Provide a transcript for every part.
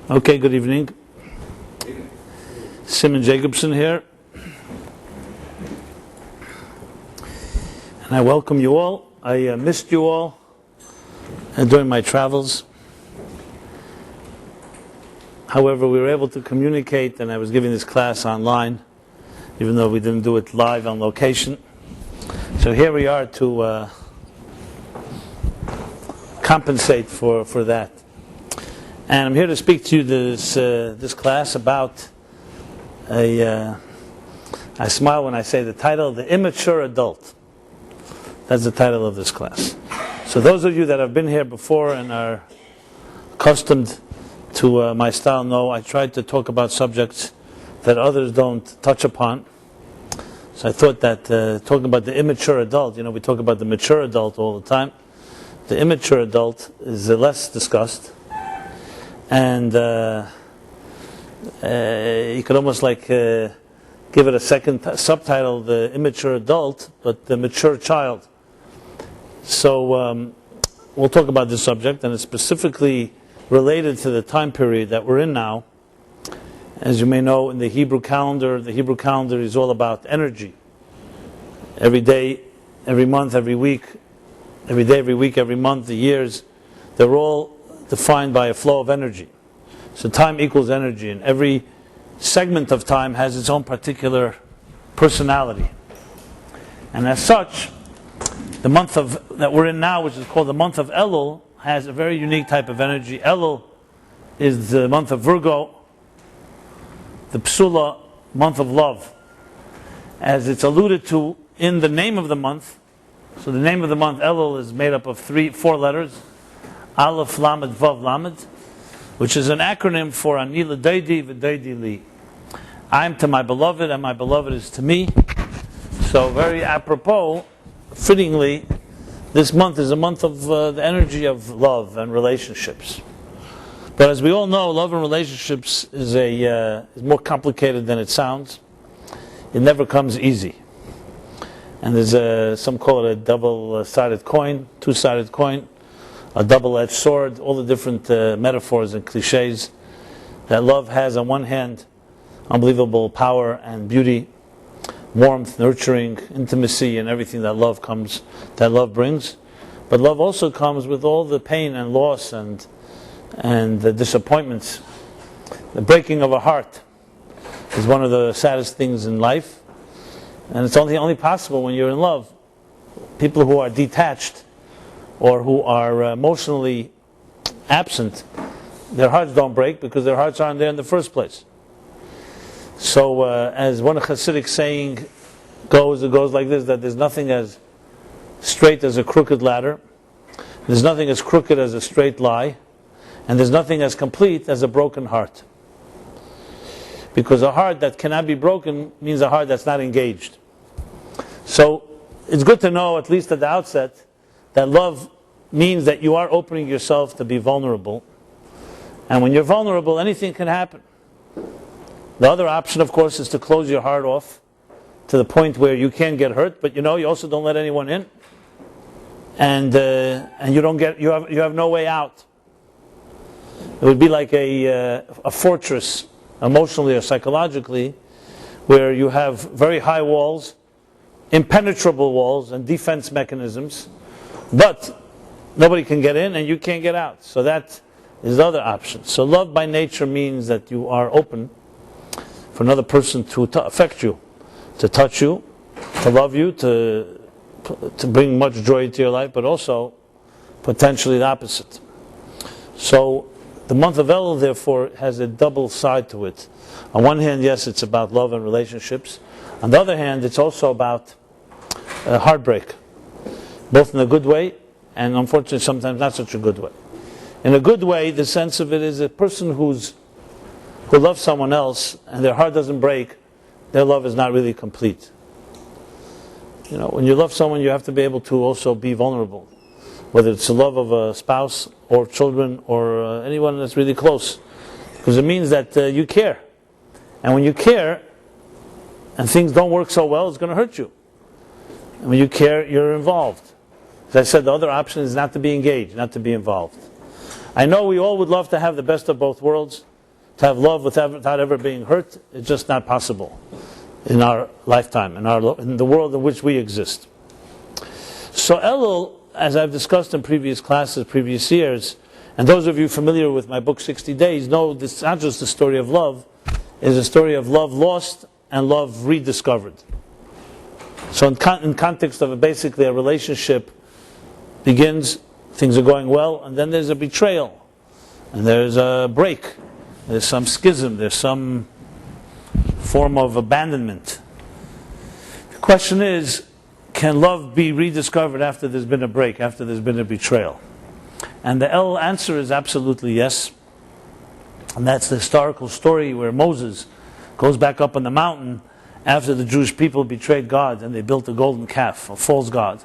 Okay, good evening. Simon Jacobson here. And I welcome you all. I missed you all during my travels. However, we were able to communicate, and I was giving this class online, even though we didn't do it live on location. So here we are to compensate for that. And I'm here to speak to you this class about I smile when I say the title, The Immature Adult. That's the title of this class. So those of you that have been here before and are accustomed to my style know I try to talk about subjects that others don't touch upon. So I thought that talking about the immature adult, we talk about the mature adult all the time. The immature adult is less discussed. And you could almost give it a second subtitle, the immature adult, but the mature child. So we'll talk about this subject, and it's specifically related to the time period that we're in now. As you may know, in the Hebrew calendar is all about energy. Every day, every month, every week, every day, every week, every month, the years, they're all defined by a flow of energy. So time equals energy, and every segment of time has its own particular personality. And as such, the month that we're in now, which is called the month of Elul, has a very unique type of energy. Elul is the month of Virgo, the Psula, month of love. As it's alluded to in the name of the month, so the name of the month Elul is made up of 4 letters, Aleph, Lamed, Vav, Lamed, which is an acronym for Ani l'Doidi v'Doidi li. I am to my beloved, and my beloved is to me. So very apropos, fittingly, this month is a month of the energy of love and relationships. But as we all know, love and relationships is more complicated than it sounds. It never comes easy. And there's some call it a double-sided coin, two-sided coin, a double-edged sword, all the different metaphors and cliches that love has. On one hand, unbelievable power and beauty, warmth, nurturing, intimacy, and everything that love brings. But love also comes with all the pain and loss and the disappointments. The breaking of a heart is one of the saddest things in life, and it's only possible when you're in love. People who are detached or who are emotionally absent, their hearts don't break because their hearts aren't there in the first place. So as one Hasidic saying goes, it goes like this, that there's nothing as straight as a crooked ladder, there's nothing as crooked as a straight lie, and there's nothing as complete as a broken heart. Because a heart that cannot be broken means a heart that's not engaged. So it's good to know, at least at the outset, that love means that you are opening yourself to be vulnerable. And when you're vulnerable, anything can happen. The other option, of course, is to close your heart off to the point where you can't get hurt, but you also don't let anyone in. And you have no way out. It would be like a fortress, emotionally or psychologically, where you have very high walls, impenetrable walls and defense mechanisms, but nobody can get in and you can't get out. So that is the other option. So love by nature means that you are open for another person to affect you, to touch you, to love you, to bring much joy into your life, but also potentially the opposite. So the month of Elul, therefore, has a double side to it. On one hand, yes, it's about love and relationships. On the other hand, it's also about heartbreak, both in a good way and unfortunately sometimes not such a good way. In a good way, the sense of it is a person who loves someone else and their heart doesn't break, their love is not really complete. When you love someone, you have to be able to also be vulnerable, whether it's the love of a spouse or children or anyone that's really close, because it means that you care. And when you care and things don't work so well, it's going to hurt you. And when you care, you're involved. As I said, the other option is not to be engaged, not to be involved. I know we all would love to have the best of both worlds. to have love without ever being hurt, it's just not possible in our lifetime, in the world in which we exist. So Elul, as I've discussed in previous classes, previous years, and those of you familiar with my book 60 Days know this is not just a story of love, it's a story of love lost and love rediscovered. So in context of basically a relationship begins, things are going well, and then there's a betrayal, and there's a break, there's some schism, there's some form of abandonment. The question is, can love be rediscovered after there's been a break, after there's been a betrayal? And the answer is absolutely yes. And that's the historical story where Moses goes back up on the mountain after the Jewish people betrayed God and they built a golden calf, a false god.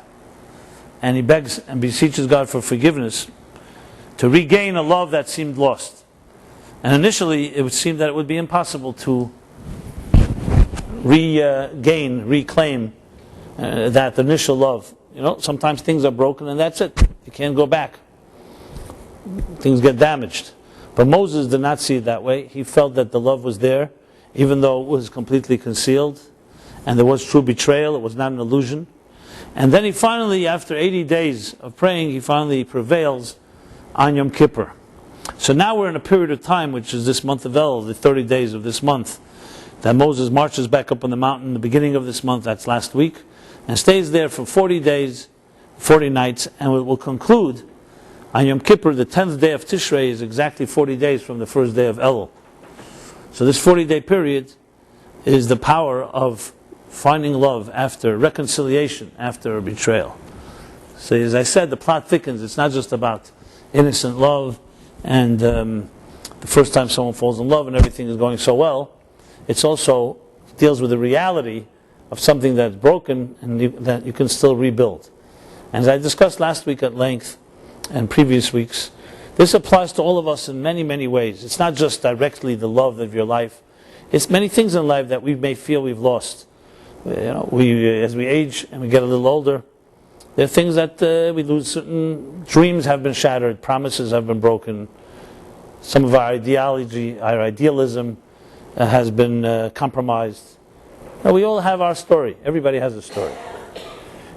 And he begs and beseeches God for forgiveness to regain a love that seemed lost. And initially it would seem that it would be impossible to reclaim that initial love. You know, sometimes things are broken and that's it. You can't go back. Things get damaged. But Moses did not see it that way. He felt that the love was there, even though it was completely concealed. And there was true betrayal. It was not an illusion. And then he finally, after 80 days of praying, he finally prevails on Yom Kippur. So now we're in a period of time, which is this month of El, the 30 days of this month, that Moses marches back up on the mountain in the beginning of this month, that's last week, and stays there for 40 days, 40 nights, and it will conclude on Yom Kippur. The 10th day of Tishrei is exactly 40 days from the first day of Elul. So this 40-day period is the power of finding love after reconciliation, after a betrayal. So as I said, the plot thickens. It's not just about innocent love and the first time someone falls in love and everything is going so well. It's also deals with the reality of something that's broken and that you can still rebuild. And as I discussed last week at length and previous weeks, this applies to all of us in many, many ways. It's not just directly the love of your life. It's many things in life that we may feel we've lost. You know, as we age and we get a little older, there are things that we lose. Certain dreams have been shattered, promises have been broken. Some of our ideology, our idealism has been compromised. Now, we all have our story. Everybody has a story.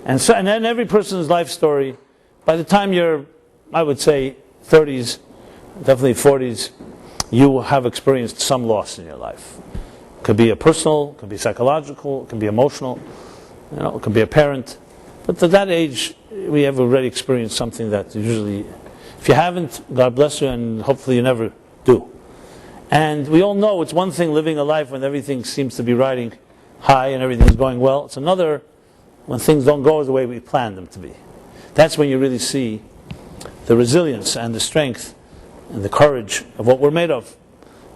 And then every person's life story, by the time you're, I would say, 30s, definitely 40s, you have experienced some loss in your life. It could be a personal, it could be psychological, it could be emotional, it could be a parent. But at that age, we have already experienced something that usually, if you haven't, God bless you, and hopefully you never do. And we all know it's one thing living a life when everything seems to be riding high and everything is going well. It's another when things don't go the way we planned them to be. That's when you really see the resilience and the strength and the courage of what we're made of.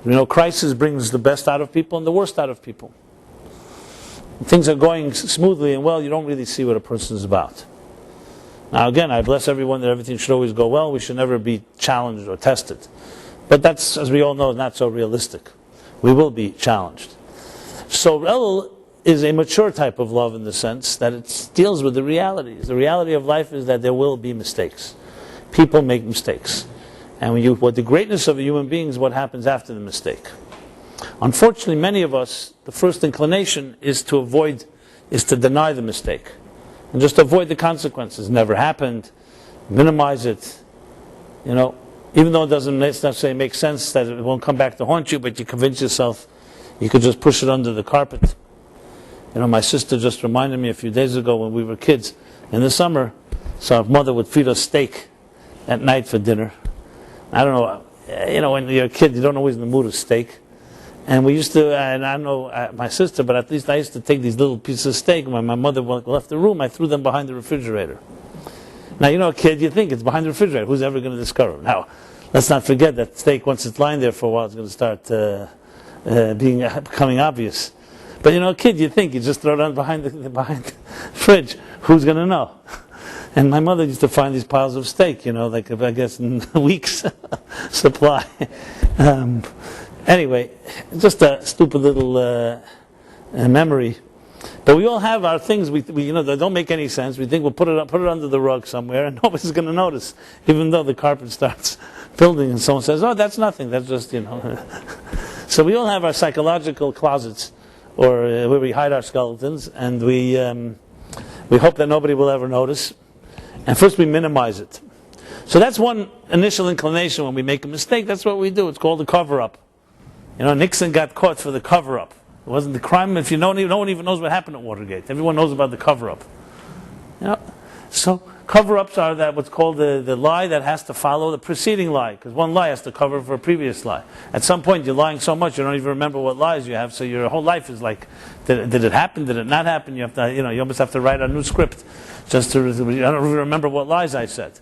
You know, crisis brings the best out of people and the worst out of people. When things are going smoothly and well, you don't really see what a person is about. Now again, I bless everyone that everything should always go well. We should never be challenged or tested. But that's, as we all know, not so realistic. We will be challenged. So Elul is a mature type of love in the sense that it deals with the realities. The reality of life is that there will be mistakes. People make mistakes. And what the greatness of a human being is what happens after the mistake. Unfortunately, many of us, the first inclination is to deny the mistake. And just avoid the consequences. Never happened. Minimize it. Even though it doesn't necessarily make sense that it won't come back to haunt you, but you convince yourself you could just push it under the carpet. My sister just reminded me a few days ago when we were kids, in the summer, so our mother would feed us steak at night for dinner. I don't know, when you're a kid, you don't always in the mood of steak. And we used to, and I don't know my sister, but at least I used to take these little pieces of steak. When my mother left the room, I threw them behind the refrigerator. Now, a kid, you think it's behind the refrigerator. Who's ever going to discover them? Now, let's not forget that steak, once it's lying there for a while, it's going to start becoming obvious. But a kid, you think you just throw it on behind the fridge. Who's going to know? And my mother used to find these piles of steak, like I guess in weeks supply. Anyway, just a stupid little memory. But we all have our things we that don't make any sense. We think we'll put it under the rug somewhere, and nobody's going to notice, even though the carpet starts building, and someone says, "Oh, that's nothing. That's just So we all have our psychological closets, or where we hide our skeletons, and we hope that nobody will ever notice. And first we minimize it. So that's one initial inclination when we make a mistake. That's what we do. It's called the cover-up. Nixon got caught for the cover-up. It wasn't the crime. If no one even knows what happened at Watergate. Everyone knows about the cover-up. So cover-ups are what's called the lie that has to follow the preceding lie, because one lie has to cover for a previous lie. At some point, you're lying so much you don't even remember what lies you have. So your whole life is like, did it happen? Did it not happen? You have to, you almost have to write a new script just to. I don't even remember what lies I said.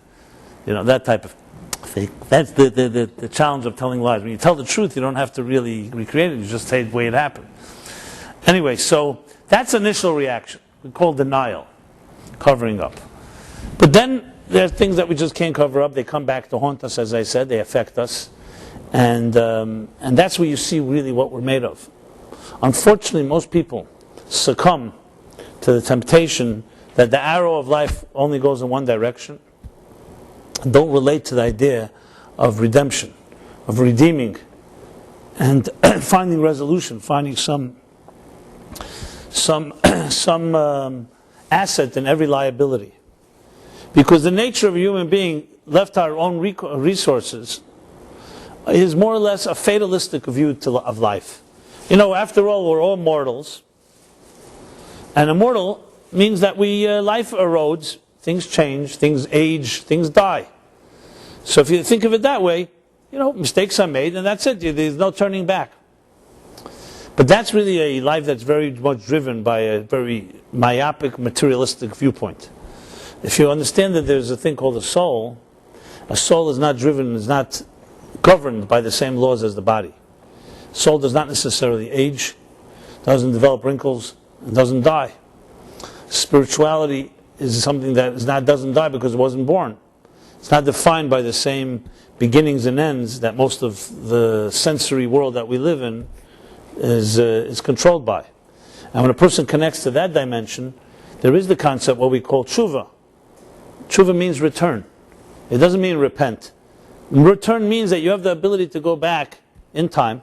That type of thing. That's the challenge of telling lies. When you tell the truth, you don't have to really recreate it. You just say the way it happened. Anyway, so that's initial reaction. We call denial, covering up. But then there are things that we just can't cover up. They come back to haunt us, as I said. They affect us. And that's where you see really what we're made of. Unfortunately, most people succumb to the temptation that the arrow of life only goes in one direction. And don't relate to the idea of redemption, of redeeming, and finding resolution, finding some asset in every liability. Because the nature of a human being, left to our own resources, is more or less a fatalistic view of life. After all, we're all mortals. And immortal means that life erodes, things change, things age, things die. So if you think of it that way, mistakes are made and that's it. There's no turning back. But that's really a life that's very much driven by a very myopic, materialistic viewpoint. If you understand that there's a thing called a soul is not driven, is not governed by the same laws as the body. Soul does not necessarily age, doesn't develop wrinkles, and doesn't die. Spirituality is something that doesn't die because it wasn't born. It's not defined by the same beginnings and ends that most of the sensory world that we live in is controlled by. And when a person connects to that dimension, there is the concept what we call tshuva. Tshuva means return. It doesn't mean repent. Return means that you have the ability to go back in time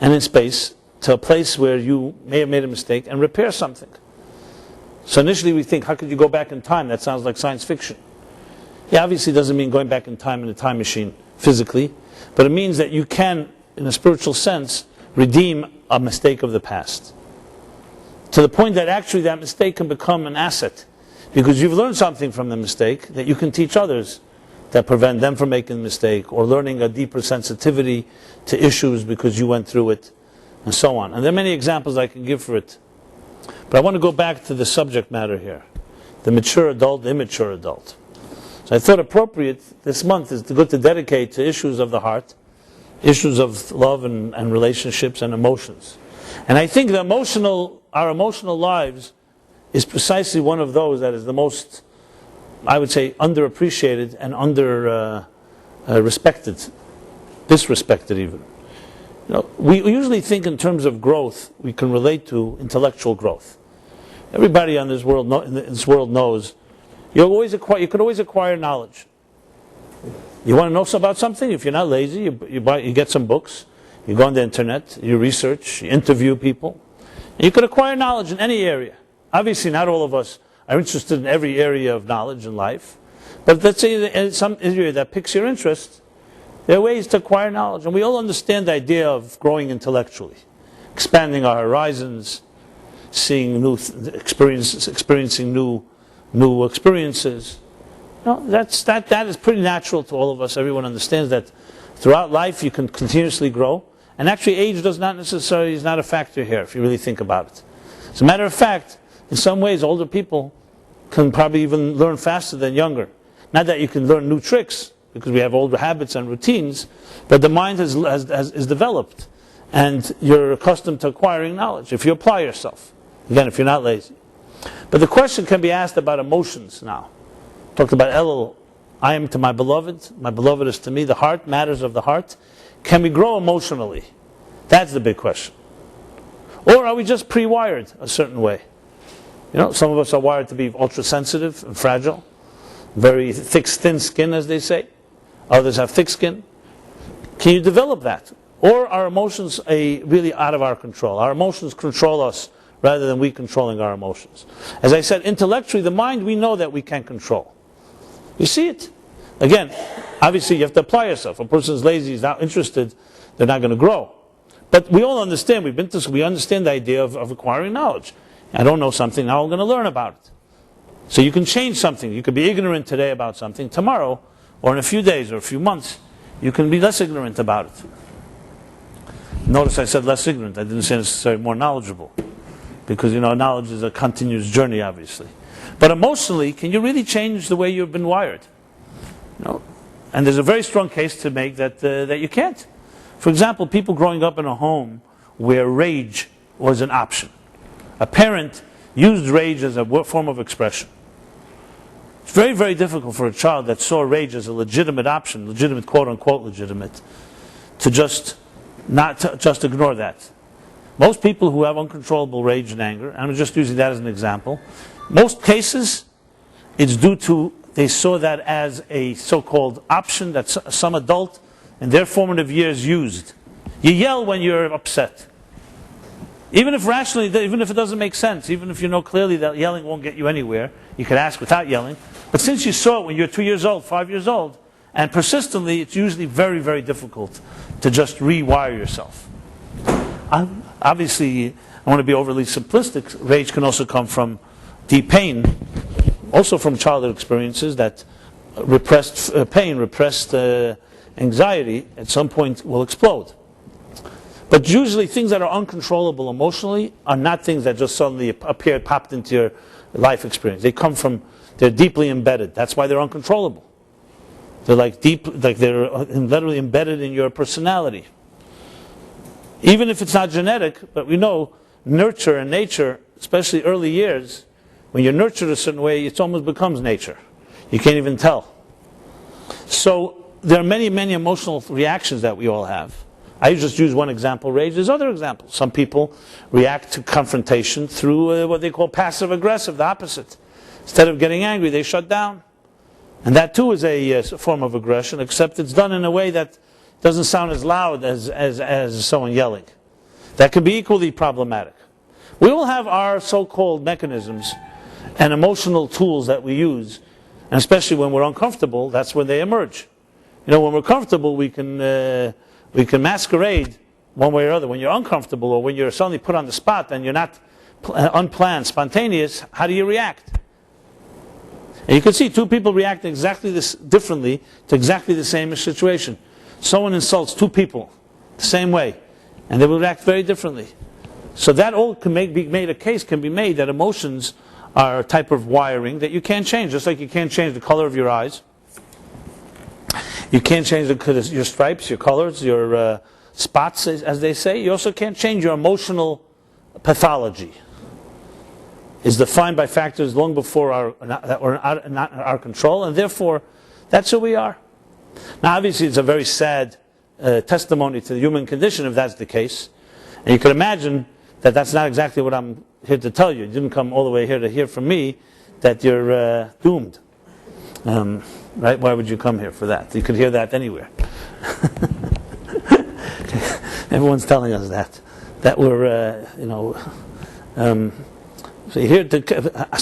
and in space to a place where you may have made a mistake and repair something. So initially we think, how could you go back in time? That sounds like science fiction. Yeah, obviously it doesn't mean going back in time in a time machine physically, but it means that you can, in a spiritual sense, redeem a mistake of the past. To the point that actually that mistake can become an asset, because you've learned something from the mistake that you can teach others that prevent them from making the mistake, or learning a deeper sensitivity to issues because you went through it, and so on. And there are many examples I can give for it. But I want to go back to the subject matter here. The mature adult, the immature adult. So I thought appropriate this month is to dedicate to issues of the heart, issues of love and relationships and emotions. And I think our emotional lives is precisely one of those that is the most, I would say, underappreciated and respected, disrespected even. We usually think in terms of growth, we can relate to intellectual growth. Everybody in this world knows you could always acquire knowledge. You want to know about something? If you're not lazy, you get some books, you go on the internet, you research, you interview people. And you could acquire knowledge in any area. Obviously, not all of us are interested in every area of knowledge in life. But let's say in some area that piques your interest, there are ways to acquire knowledge. And we all understand the idea of growing intellectually, expanding our horizons, seeing new experiences, experiencing new experiences. That is pretty natural to all of us. Everyone understands that throughout life you can continuously grow. And actually age is not a factor here if you really think about it. As a matter of fact, in some ways older people can probably even learn faster than younger. Not that you can learn new tricks, because we have older habits and routines, but the mind is developed. And you're accustomed to acquiring knowledge if you apply yourself. Again, if you're not lazy. But the question can be asked about emotions now. Talked about Elul, I am to my beloved is to me, the heart, matters of the heart. Can we grow emotionally? That's the big question. Or are we just pre-wired a certain way? Some of us are wired to be ultra-sensitive and fragile, very thick, thin skin, as they say. Others have thick skin. Can you develop that? or are emotions really out of our control? Our emotions control us rather than we controlling our emotions. As I said, intellectually, the mind we know that we can control. You see it. Again, obviously you have to apply yourself. If a person is lazy, is not interested, they're not going to grow. But we all understand, we understand the idea of acquiring knowledge. I don't know something, now I'm going to learn about it. So you can change something. You could be ignorant today about something. Tomorrow, or in a few days or a few months, you can be less ignorant about it. Notice I said less ignorant. I didn't say necessarily more knowledgeable. Because, knowledge is a continuous journey, obviously. But emotionally, can you really change the way you've been wired? And there's a very strong case to make that you can't. For example, people growing up in a home where rage was an option. A parent used rage as a form of expression. It's very, very difficult for a child that saw rage as a legitimate option, legitimate, quote-unquote legitimate, to just ignore that. Most people who have uncontrollable rage and anger, and I'm just using that as an example, most cases, it's due to they saw that as a so-called option that some adult in their formative years used. You yell when you're upset. Even if rationally, even if it doesn't make sense, even if you know clearly that yelling won't get you anywhere, you could ask without yelling. But since you saw it when you're 2 years old, 5 years old, and persistently, it's usually very, very difficult to just rewire yourself. Obviously, I want to be overly simplistic. Rage can also come from deep pain, also from childhood experiences that repressed pain, repressed anxiety, at some point will explode. But usually things that are uncontrollable emotionally are not things that just suddenly appear, popped into your life experience. They're deeply embedded. That's why they're uncontrollable. They're they're literally embedded in your personality. Even if it's not genetic, but we know nurture and nature, especially early years, when you're nurtured a certain way, it almost becomes nature. You can't even tell. So there are many, many emotional reactions that we all have. I just use one example, rage. There's other examples. Some people react to confrontation through what they call passive-aggressive, the opposite. Instead of getting angry, they shut down. And that too is a form of aggression, except it's done in a way that doesn't sound as loud as someone yelling. That can be equally problematic. We all have our so-called mechanisms and emotional tools that we use, and especially when we're uncomfortable, that's when they emerge. When we're comfortable, we can masquerade one way or other. When you're uncomfortable or when you're suddenly put on the spot and you're not unplanned, spontaneous, how do you react? And you can see two people react exactly differently to exactly the same situation. Someone insults two people the same way, and they will react very differently. So that all can a case can be made that emotions are a type of wiring that you can't change, just like you can't change the color of your eyes. You can't change your stripes, your colors, your spots, as they say. You also can't change your emotional pathology. It's defined by factors long before that were not in our control, and therefore, that's who we are. Now, obviously, it's a very sad testimony to the human condition if that's the case. And you can imagine that that's not exactly what I'm here to tell you. You didn't come all the way here to hear from me that you're doomed. Right? Why would you come here for that? You could hear that anywhere. Everyone's telling us that we're, so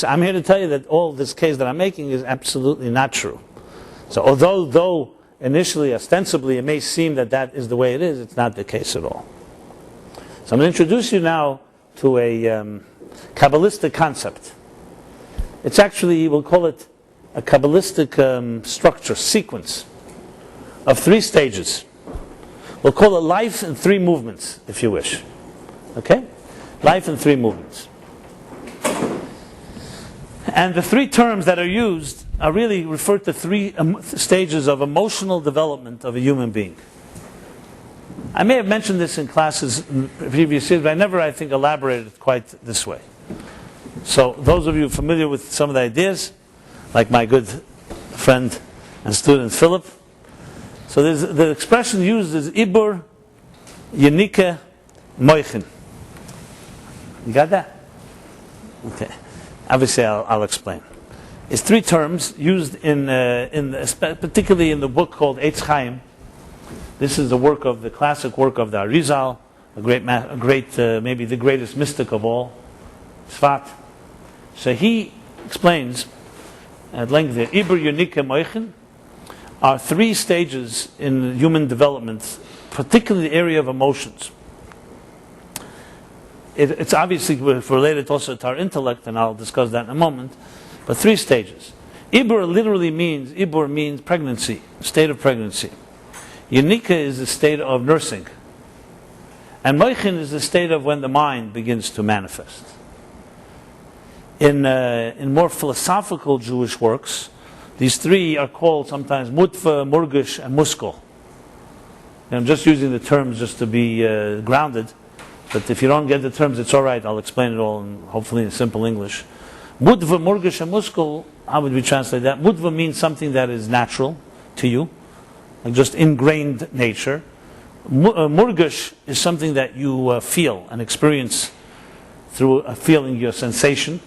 I'm here to tell you that all this case that I'm making is absolutely not true. So although initially, ostensibly, it may seem that is the way it is, it's not the case at all. So I'm going to introduce you now to a Kabbalistic concept. It's actually, we'll call it a Kabbalistic structure, sequence of 3 stages. We'll call it life in 3 movements, if you wish. Okay? Life in 3 movements. And the 3 terms that are used are really referred to 3 stages of emotional development of a human being. I may have mentioned this in classes in previous years, but I never, I think, elaborated quite this way. So those of you familiar with some of the ideas, like my good friend and student Philip. So the expression used is Ibur, Yenike, Moichin. You got that? Okay. Obviously, I'll explain. It's 3 terms used particularly in the book called Eitz Chaim This is the classic work of the Arizal, maybe the greatest mystic of all, Tzfat. So he explains at length that Iber Yonike Moichin are three stages in human development, particularly the area of emotions. It's obviously related also to our intellect, and I'll discuss that in a moment, but three stages. Ibur means pregnancy, state of pregnancy. Yonika is the state of nursing. And Moichin is the state of when the mind begins to manifest. In more philosophical Jewish works, these three are called sometimes mutva, murgish, and muskel. And I'm just using the terms just to be grounded, but if you don't get the terms, it's all right. I'll explain it all, hopefully in simple English. Mutva, murgish, and muskel, how would we translate that? Mutva means something that is natural to you, like just ingrained nature. Murgish is something that you feel and experience through a feeling, your sensation.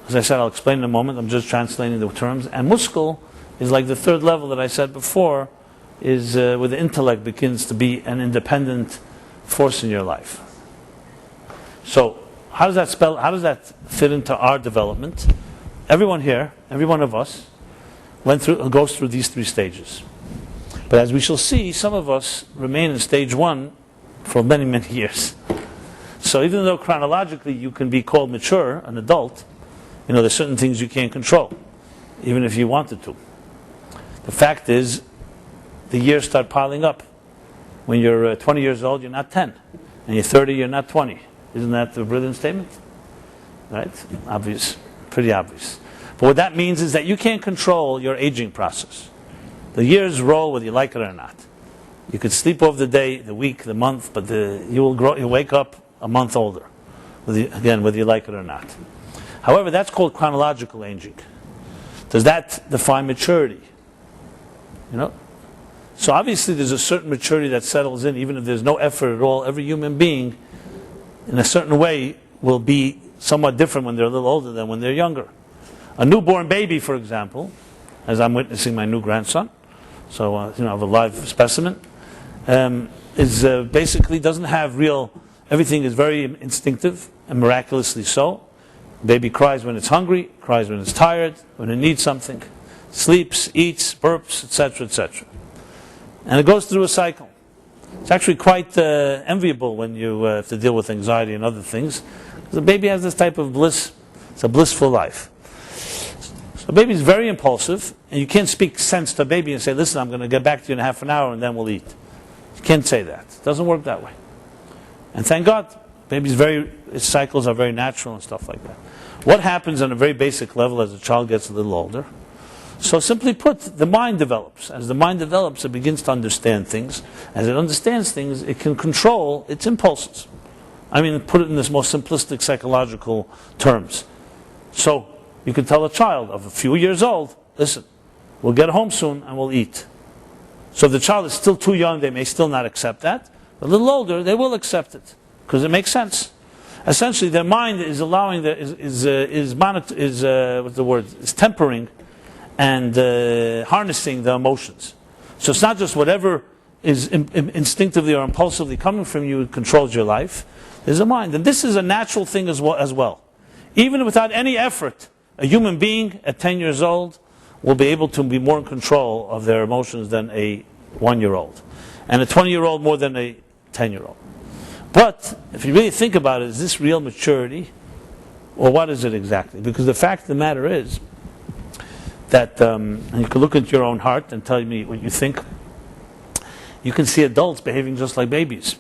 As I said, I'll explain in a moment. I'm just translating the terms. And muskel is like the third level that I said before, is where the intellect begins to be an independent force in your life. So, how does that fit into our development? Everyone here, every one of us, goes through these three stages. But as we shall see, some of us remain in stage one for many, many years. So even though chronologically you can be called mature, an adult, there's certain things you can't control, even if you wanted to. The fact is, the years start piling up. When you're 20 years old, you're not 10. And you're 30, you're not 20. Isn't that a brilliant statement? Right? Obvious. Pretty obvious. But what that means is that you can't control your aging process. The years roll whether you like it or not. You could sleep over the day, the week, the month, but you'll wake up a month older. Whether you like it or not. However, that's called chronological aging. Does that define maturity? So obviously there's a certain maturity that settles in, even if there's no effort at all. Every human being, in a certain way, will be somewhat different when they're a little older than when they're younger. A newborn baby, for example, as I'm witnessing my new grandson, so I have a live specimen, is basically doesn't have everything is very instinctive and miraculously so. Baby cries when it's hungry, cries when it's tired, when it needs something, sleeps, eats, burps, etc., etc. And it goes through a cycle. It's actually quite enviable when you have to deal with anxiety and other things. The baby has this type of bliss. It's a blissful life. So a baby is very impulsive, and you can't speak sense to a baby and say, listen, I'm going to get back to you in half an hour and then we'll eat. You can't say that. It doesn't work that way. And thank God, its cycles are very natural and stuff like that. What happens on a very basic level as a child gets a little older? So simply put, the mind develops. As the mind develops, it begins to understand things. As it understands things, it can control its impulses. Put it in this most simplistic psychological terms. So, you can tell a child of a few years old, listen, we'll get home soon and we'll eat. So if the child is still too young, they may still not accept that. But a little older, they will accept it. Because it makes sense. Essentially, their mind is allowing, is tempering and harnessing the emotions. So it's not just whatever is instinctively or impulsively coming from you controls your life. There's a mind. And this is a natural thing as well. Even without any effort, a human being at 10 years old will be able to be more in control of their emotions than a 1-year-old. And a 20-year-old more than a 10-year-old. But, if you really think about it, is this real maturity? Or what is it exactly? Because the fact of the matter is that, and you can look into your own heart and tell me what you think, you can see adults behaving just like babies.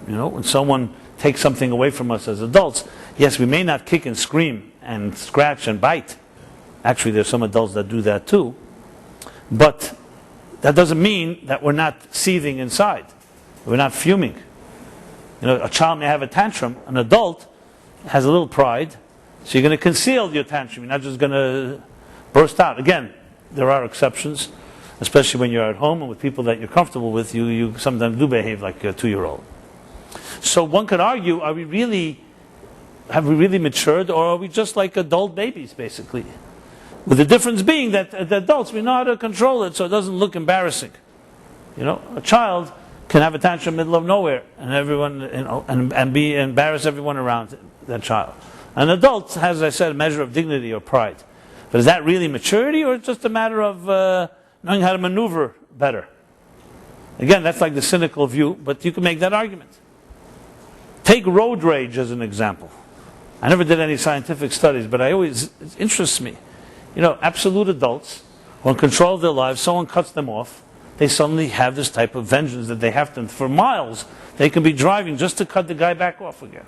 When someone takes something away from us as adults, yes, we may not kick and scream and scratch and bite. Actually, there's some adults that do that too. But that doesn't mean that we're not seething inside. We're not fuming. A child may have a tantrum. An adult has a little pride. So you're going to conceal your tantrum. You're not just going to burst out. Again, there are exceptions, especially when you're at home and with people that you're comfortable with. You sometimes do behave like a 2-year-old. So one could argue, have we really matured, or are we just like adult babies, basically? With the difference being that the adults, we know how to control it so it doesn't look embarrassing. A child can have a tantrum in the middle of nowhere, and everyone, and embarrass everyone around that child. An adult has, as I said, a measure of dignity or pride. But is that really maturity, or just a matter of knowing how to maneuver better? Again, that's like the cynical view, but you can make that argument. Take road rage as an example. I never did any scientific studies, but it interests me. Absolute adults who are in control of their lives, someone cuts them off, they suddenly have this type of vengeance that they have to, for miles, they can be driving just to cut the guy back off again.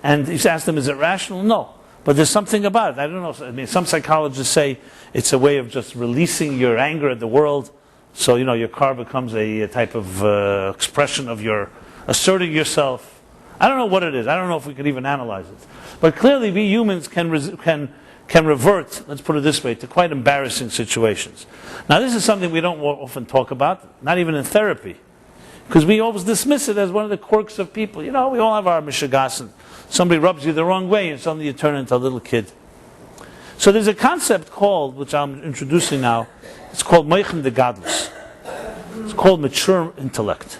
And you ask them, is it rational? No. But there's something about it. I don't know. I mean, some psychologists say it's a way of just releasing your anger at the world. So, your car becomes a type of expression of your asserting yourself. I don't know what it is. I don't know if we could even analyze it. But clearly we humans can revert, let's put it this way, to quite embarrassing situations. Now this is something we don't often talk about, not even in therapy. Because we always dismiss it as one of the quirks of people. We all have our mishigasin. Somebody rubs you the wrong way and suddenly you turn into a little kid. So there's a concept called, which I'm introducing now, it's called moichem de gadlus. It's called mature intellect.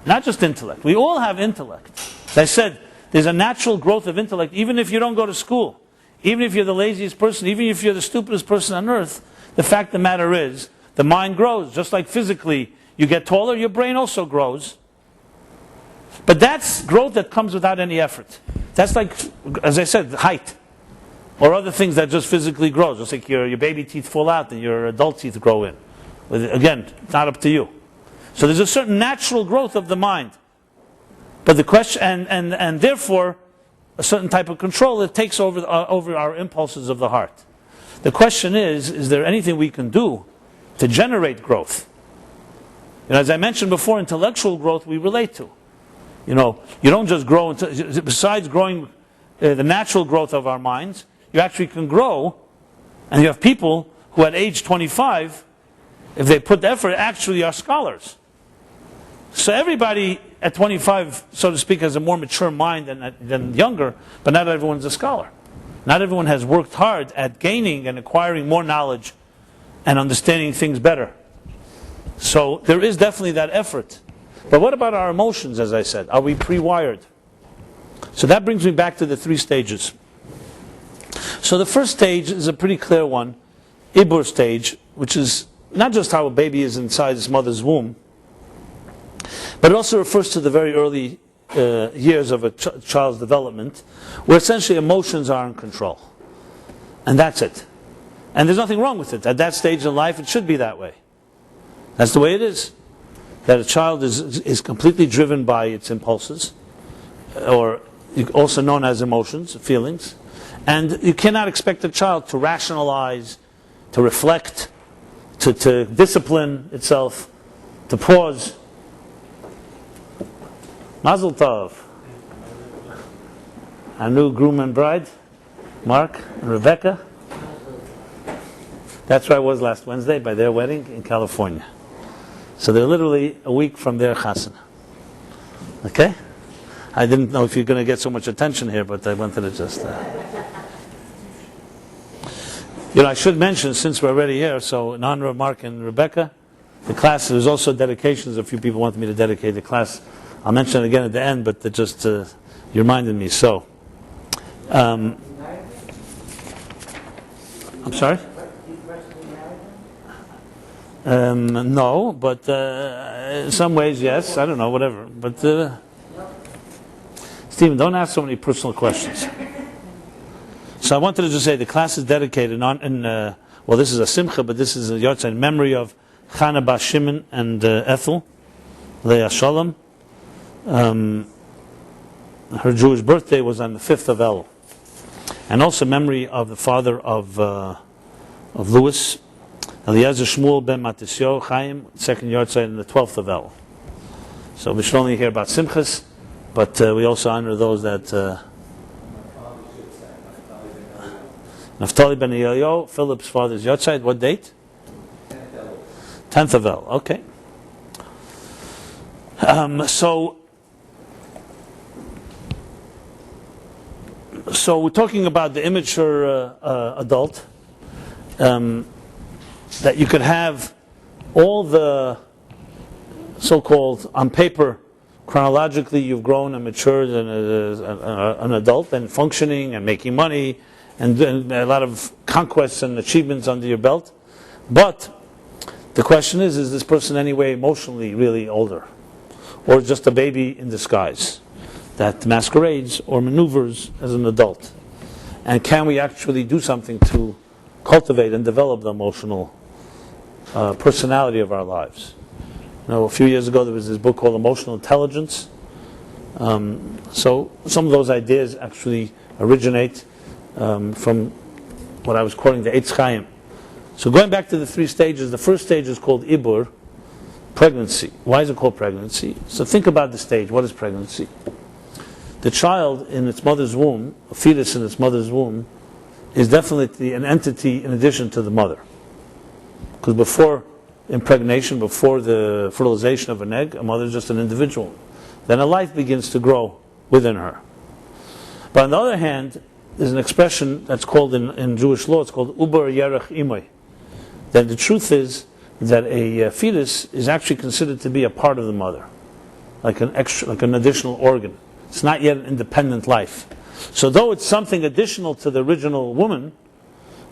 Not just intellect. We all have intellect. As I said, there's a natural growth of intellect even if you don't go to school. Even if you're the laziest person, even if you're the stupidest person on earth, the fact of the matter is, the mind grows. Just like physically, you get taller, your brain also grows. But that's growth that comes without any effort. That's like, as I said, height. Or other things that just physically grow. Just like your baby teeth fall out and your adult teeth grow in. Again, it's not up to you. So there's a certain natural growth of the mind. But the question, and therefore, a certain type of control that takes over our impulses of the heart. The question is there anything we can do to generate growth? As I mentioned before, intellectual growth we relate to. You don't just grow, besides growing the natural growth of our minds, you actually can grow, and you have people who at age 25, if they put the effort, actually are scholars. So everybody at 25, so to speak, has a more mature mind than younger, but not everyone's a scholar. Not everyone has worked hard at gaining and acquiring more knowledge and understanding things better. So there is definitely that effort. But what about our emotions, as I said? Are we pre-wired? So that brings me back to the 3 stages. So the first stage is a pretty clear one, Ibur stage, which is not just how a baby is inside its mother's womb, but it also refers to the very early years of a child's development, where essentially emotions are in control. And that's it. And there's nothing wrong with it. At that stage in life, it should be that way. That's the way it is. That a child is completely driven by its impulses, or also known as emotions, feelings. And you cannot expect a child to rationalize, to reflect, to discipline itself, to pause. Mazel tov. Our new groom and bride, Mark and Rebecca. That's where I was last Wednesday by their wedding in California. So they're literally a week from their chasana. Okay? I didn't know if you're going to get so much attention here, but I wanted to just... I should mention, since we're already here, so in honor of Mark and Rebecca, the class, there's also dedications. A few people wanted me to dedicate the class. I'll mention it again at the end, but you reminded me. So, I'm sorry? No, but in some ways, yes. I don't know, whatever. But, Stephen, don't ask so many personal questions. So I wanted to just say the class is dedicated this is a simcha, but this is a yahrzeit in memory of Chana Bas Shimon and Ethel, Leah Shalom. Her Jewish birthday was on the 5th of El. And also memory of the father of Louis, Eliezer Shmuel ben Matisyo Chaim, second yahrzeit in the 12th of El. So we should only hear about simchas, but we also honor those that... Naftali ben Eliyahu, Philip's father's yahrzeit. What date? 10th of El. Okay. So we're talking about the immature adult, that you could have all the so-called, on paper, chronologically you've grown and matured and an adult and functioning and making money and a lot of conquests and achievements under your belt. But the question is this person anyway emotionally really older? Or just a baby in disguise that masquerades or maneuvers as an adult? And can we actually do something to cultivate and develop the emotional personality of our lives? A few years ago there was this book called Emotional Intelligence. So some of those ideas actually originate from what I was calling the Teitzei. So going back to the three stages, the first stage is called Ibur, pregnancy. Why is it called pregnancy? So think about the stage. What is pregnancy? The child in its mother's womb, a fetus in its mother's womb, is definitely an entity in addition to the mother. Because before impregnation, before the fertilization of an egg, a mother is just an individual. Then a life begins to grow within her. But on the other hand, there's an expression that's called in Jewish law, it's called Uber Yerech Imoi. That the truth is that a fetus is actually considered to be a part of the mother, like an additional organ. It's not yet an independent life. So though it's something additional to the original woman,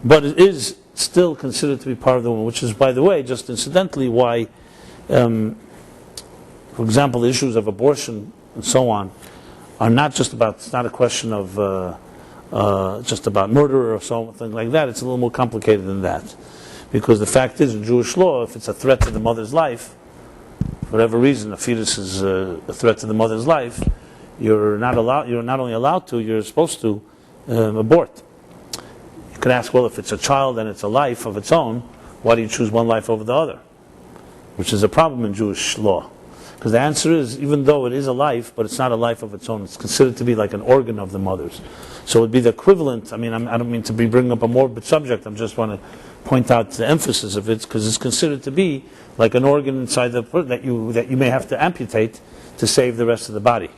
but it is still considered to be part of the woman, which is, by the way, just incidentally, why, for example, the issues of abortion and so on are not just about, it's not a question of just about murder or something like that. It's a little more complicated than that. Because the fact is, in Jewish law, if it's a threat to the mother's life, for whatever reason, a fetus is a threat to the mother's life, you're not only allowed to, you're supposed to abort. You could ask, well, if it's a child and it's a life of its own, why do you choose one life over the other? Which is a problem in Jewish law. Because the answer is, even though it is a life, but it's not a life of its own, it's considered to be like an organ of the mother's. So it would be the equivalent, I don't mean to be bringing up a morbid subject, I just want to point out the emphasis of it, because it's considered to be like an organ inside that you may have to amputate to save the rest of the body.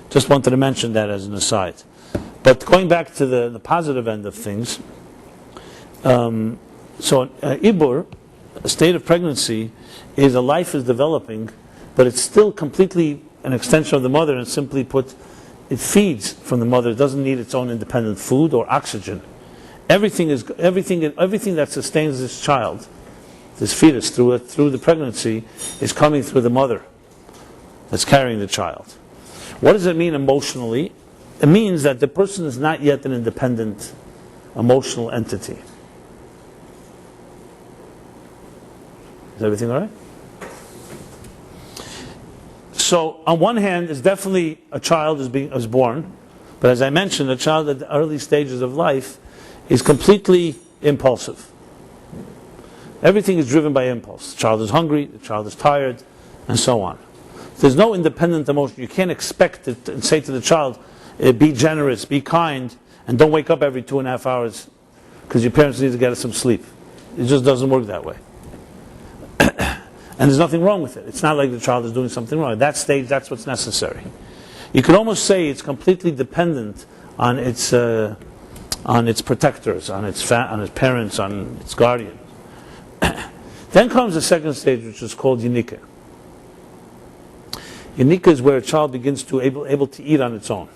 Just wanted to mention that as an aside. But going back to the positive end of things, Ibur, a state of pregnancy, is a life is developing, but it's still completely an extension of the mother, and simply put, it feeds from the mother. It doesn't need its own independent food or oxygen. Everything that sustains this child, this fetus, through the pregnancy, is coming through the mother that's carrying the child. What does it mean emotionally? It means that the person is not yet an independent emotional entity. Is everything all right? So, on one hand, it's definitely a child is born, but as I mentioned, a child at the early stages of life is completely impulsive. Everything is driven by impulse. The child is hungry, the child is tired, and so on. There's no independent emotion. You can't expect it and say to the child, be generous, be kind, and don't wake up every 2.5 hours because your parents need to get some sleep. It just doesn't work that way. And there's nothing wrong with it. It's not like the child is doing something wrong. At that stage, that's what's necessary. You could almost say it's completely dependent on its protectors, on its parents, on its guardians. Then comes the second stage, which is called Yenika. Yenika is where a child begins to able to eat on its own.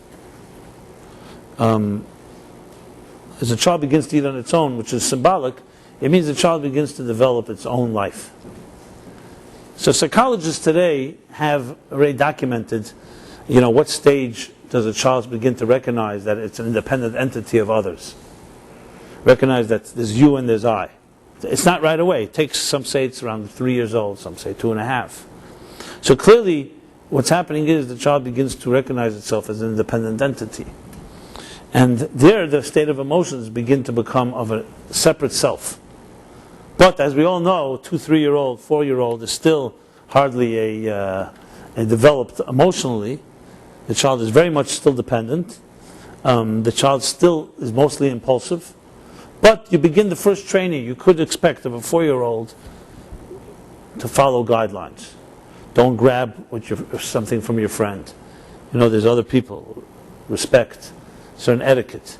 As a child begins to eat on its own, which is symbolic, it means the child begins to develop its own life. So psychologists today have already documented, what stage does a child begin to recognize that it's an independent entity of others. Recognize that there's you and there's I. It's not right away. It takes, some say it's around 3 years old, some say 2.5. So clearly, what's happening is the child begins to recognize itself as an independent entity. And there, the state of emotions begin to become of a separate self. But as we all know, 2, 3-year-old, 4-year-old is still hardly a developed emotionally. The child is very much still dependent. The child still is mostly impulsive. But you begin the first training. You could expect of a 4-year-old to follow guidelines. Don't grab something from your friend. There's other people. Respect. Certain etiquette.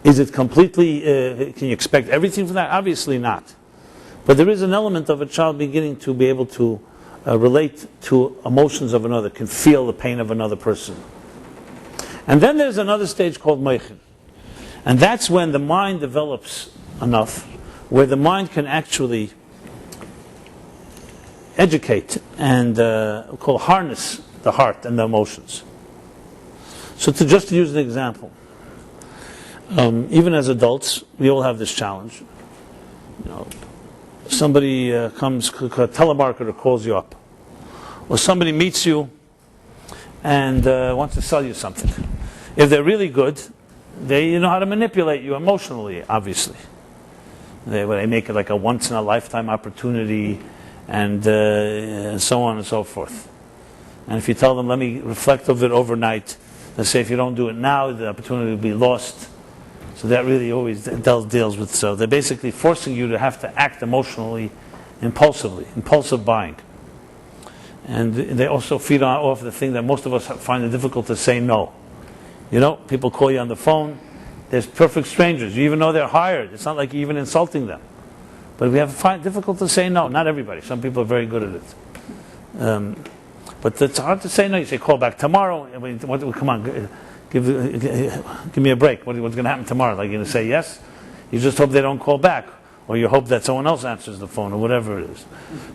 Is it completely, can you expect everything from that? Obviously not. But there is an element of a child beginning to be able to relate to emotions of another, can feel the pain of another person. And then there's another stage called moichin. And that's when the mind develops enough, where the mind can actually educate and harness the heart and the emotions. So to use an example, even as adults, we all have this challenge. Somebody a telemarketer calls you up, or somebody meets you and wants to sell you something. If they're really good, they know how to manipulate you emotionally, obviously. They make it like a once-in-a-lifetime opportunity, and so on and so forth. And if you tell them, let me reflect over it overnight, they say if you don't do it now, the opportunity will be lost. So that really always deals with, so they're basically forcing you to have to act emotionally, impulsive buying. And they also feed off the thing that most of us find it difficult to say no. People call you on the phone. There's perfect strangers. You even know they're hired. It's not like you're even insulting them. But we find it difficult to say no. Not everybody. Some people are very good at it. But it's hard to say no. You say, call back tomorrow. Come on, give me a break. What's going to happen tomorrow? Like, you're going to say yes? You just hope they don't call back. Or you hope that someone else answers the phone, or whatever it is.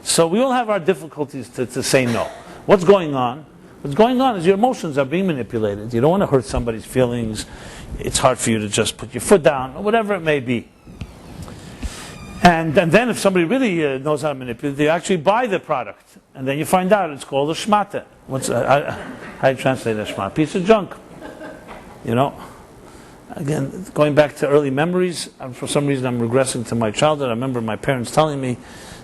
So we all have our difficulties to say no. What's going on? What's going on is your emotions are being manipulated. You don't want to hurt somebody's feelings. It's hard for you to just put your foot down, or whatever it may be. And then if somebody really knows how to manipulate, they actually buy the product. And then you find out it's called a shmata. How do you translate a shmata? Piece of junk. Again, going back to early memories, for some reason I'm regressing to my childhood. I remember my parents telling me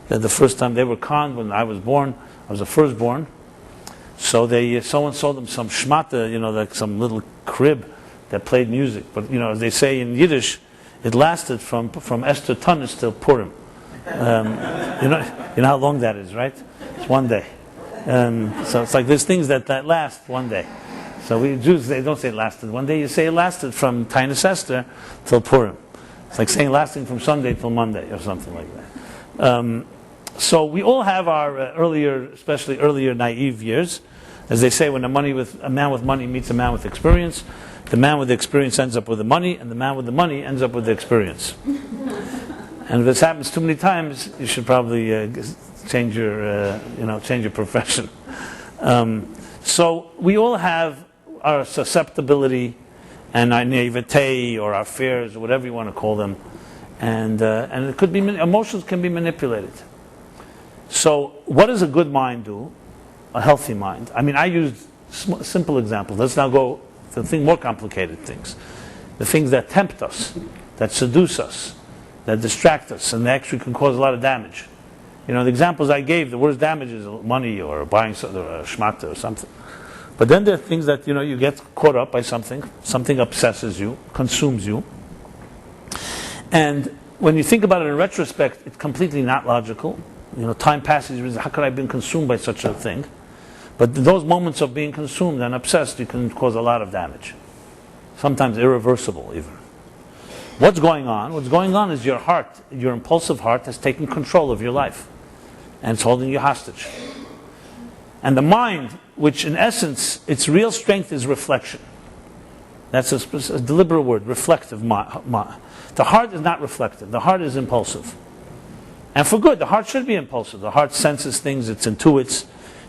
that the first time they were conned when I was born, I was the firstborn. So someone sold them some shmata, like some little crib that played music. But as they say in Yiddish, it lasted from Esther Tunis till Purim. You know how long that is, right? It's one day. So it's like there's things that last one day. So we Jews, they don't say it lasted one day. You say it lasted from Tainus Esther till Purim. It's like saying lasting from Sunday till Monday or something like that. So we all have our especially earlier naive years. As they say, when a man with money meets a man with experience, the man with the experience ends up with the money, and the man with the money ends up with the experience. And if this happens too many times, you should probably change your profession. So we all have our susceptibility and our naivete or our fears, or whatever you want to call them, and it could be emotions can be manipulated. So what does a good mind do? A healthy mind. I used simple examples. Let's now go to more complicated things. The things that tempt us, that seduce us, that distract us, and they actually can cause a lot of damage. The examples I gave, the worst damage is money or buying a shmata or something. But then there are things that, you get caught up by something obsesses you, consumes you. And when you think about it in retrospect, it's completely not logical. Time passes, how could I have been consumed by such a thing? But those moments of being consumed and obsessed, you can cause a lot of damage. Sometimes irreversible even. What's going on? What's going on is your heart, your impulsive heart, has taken control of your life. And it's holding you hostage. And the mind, which in essence, its real strength is reflection. That's a deliberate word, reflective. The heart is not reflective. The heart is impulsive. And for good, the heart should be impulsive. The heart senses things, it intuits,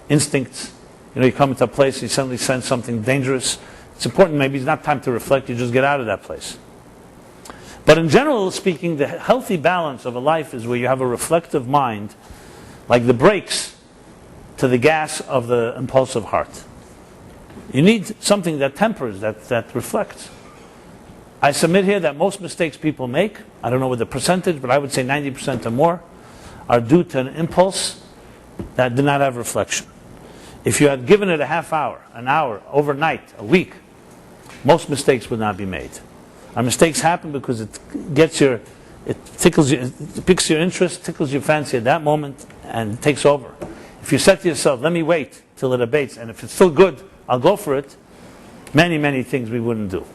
instincts. You come into a place, you suddenly sense something dangerous. It's important, maybe it's not time to reflect, you just get out of that place. But in general speaking, the healthy balance of a life is where you have a reflective mind, like the brakes to the gas of the impulsive heart. You need something that tempers, that reflects. I submit here that most mistakes people make, I don't know what the percentage, but I would say 90% or more, are due to an impulse that did not have reflection. If you had given it a half hour, an hour, overnight, a week, most mistakes would not be made. Our mistakes happen because it tickles you, it piques your interest, tickles your fancy at that moment, and takes over. If you said to yourself, let me wait till it abates, and if it's still good, I'll go for it, many, many things we wouldn't do.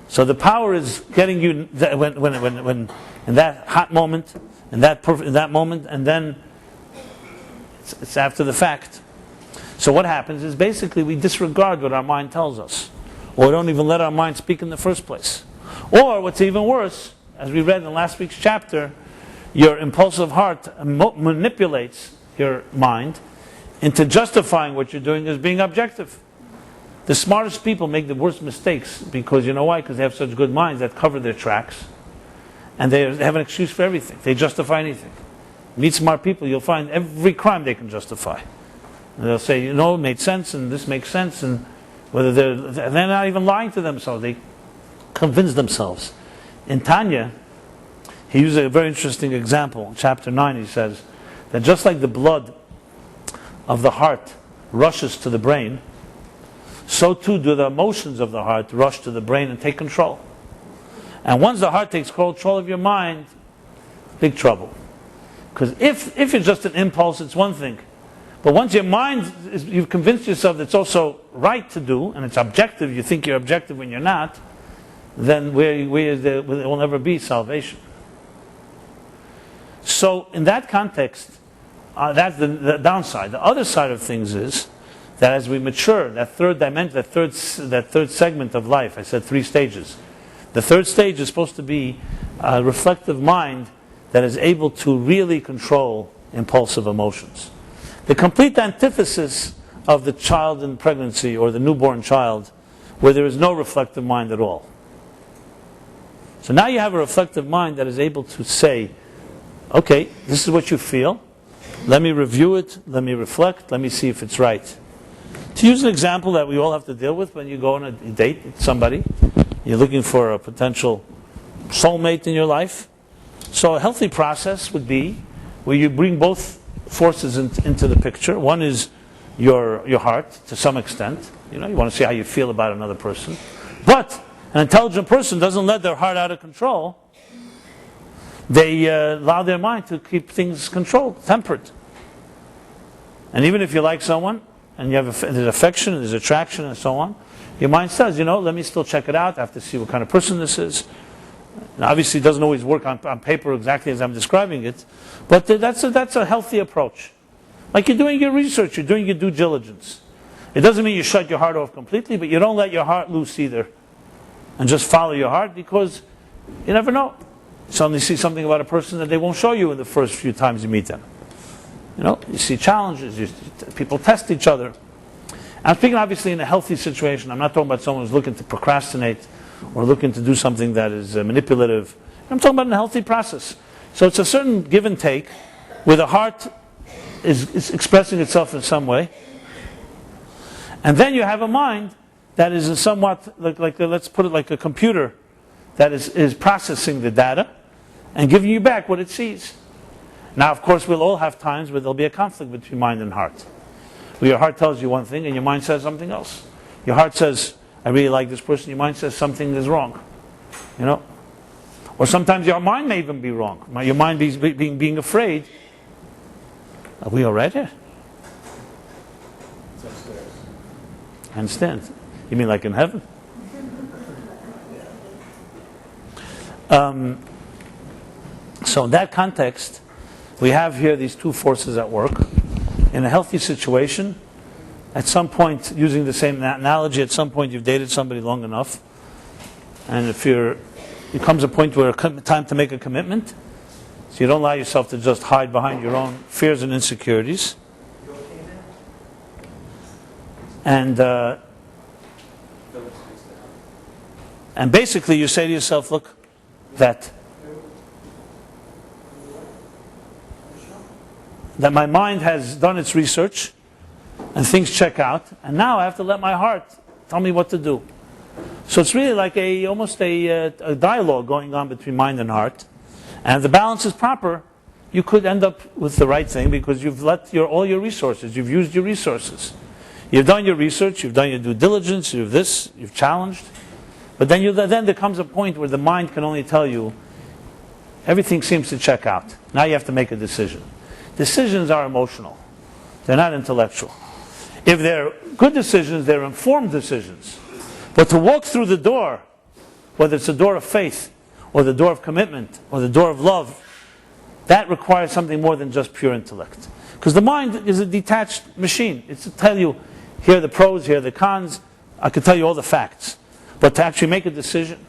So the power is getting you, when in that hot moment, in that moment, and then it's after the fact. So what happens is basically we disregard what our mind tells us, or we don't even let our mind speak in the first place. Or what's even worse, as we read in last week's chapter, your impulsive heart manipulates your mind into justifying what you're doing as being objective. The smartest people make the worst mistakes because, you know why? Because they have such good minds that cover their tracks, and they have an excuse for everything. They justify anything. Meet smart people, you'll find every crime they can justify. And they'll say, it made sense, and this makes sense, and whether they're not even lying to themselves, they convince themselves. In Tanya, he uses a very interesting example. In chapter 9, he says that just like the blood of the heart rushes to the brain, so too do the emotions of the heart rush to the brain and take control. And once the heart takes control of your mind, big trouble. Because if it's just an impulse, it's one thing. But once your mind, you've convinced yourself that it's also right to do, and it's objective, you think you're objective when you're not, then there will never be salvation. So in that context, that's the downside. The other side of things is that as we mature, that third dimension, that third segment of life, I said 3 stages. The third stage is supposed to be a reflective mind that is able to really control impulsive emotions. The complete antithesis of the child in pregnancy or the newborn child, where there is no reflective mind at all. So now you have a reflective mind that is able to say, okay, this is what you feel. Let me review it. Let me reflect. Let me see if it's right. To use an example that we all have to deal with when you go on a date with somebody, you're looking for a potential soulmate in your life. So a healthy process would be where you bring both forces into the picture. One is your heart, to some extent. You want to see how you feel about another person. But an intelligent person doesn't let their heart out of control. They allow their mind to keep things controlled, tempered. And even if you like someone, and there's affection, and there's attraction, and so on, your mind says, let me still check it out. I have to see what kind of person this is. And obviously, it doesn't always work on paper exactly as I'm describing it, but that's a healthy approach. Like you're doing your research, you're doing your due diligence. It doesn't mean you shut your heart off completely, but you don't let your heart loose either, and just follow your heart, because you never know. You suddenly see something about a person that they won't show you in the first few times you meet them. You see challenges, people test each other. I'm speaking obviously in a healthy situation. I'm not talking about someone who's looking to procrastinate or looking to do something that is manipulative. I'm talking about a healthy process. So it's a certain give and take where the heart is expressing itself in some way. And then you have a mind that is somewhat like let's put it like a computer that is processing the data and giving you back what it sees. Now, of course, we'll all have times where there'll be a conflict between mind and heart. Where your heart tells you one thing and your mind says something else. Your heart says, I really like this person. Your mind says something is wrong. Or sometimes your mind may even be wrong. Your mind being afraid. Are we all right here? It's upstairs. I understand. You mean like in heaven? So in that context, we have here these two forces at work. In a healthy situation, at some point, using the same analogy, at some point you've dated somebody long enough, and it comes a point where it's time to make a commitment, so you don't allow yourself to just hide behind your own fears and insecurities. And basically you say to yourself, look, that my mind has done its research and things check out, and now I have to let my heart tell me what to do. So it's really like almost a dialogue going on between mind and heart. And if the balance is proper, you could end up with the right thing because you've let all your resources, you've used your resources. You've done your research, you've done your due diligence, you've challenged. But then there comes a point where the mind can only tell you, everything seems to check out. Now you have to make a decision. Decisions are emotional. They're not intellectual. If they're good decisions, they're informed decisions. But to walk through the door, whether it's the door of faith, or the door of commitment, or the door of love, that requires something more than just pure intellect. Because the mind is a detached machine. It's to tell you, here are the pros, here are the cons. I could tell you all the facts. But to actually make a decision.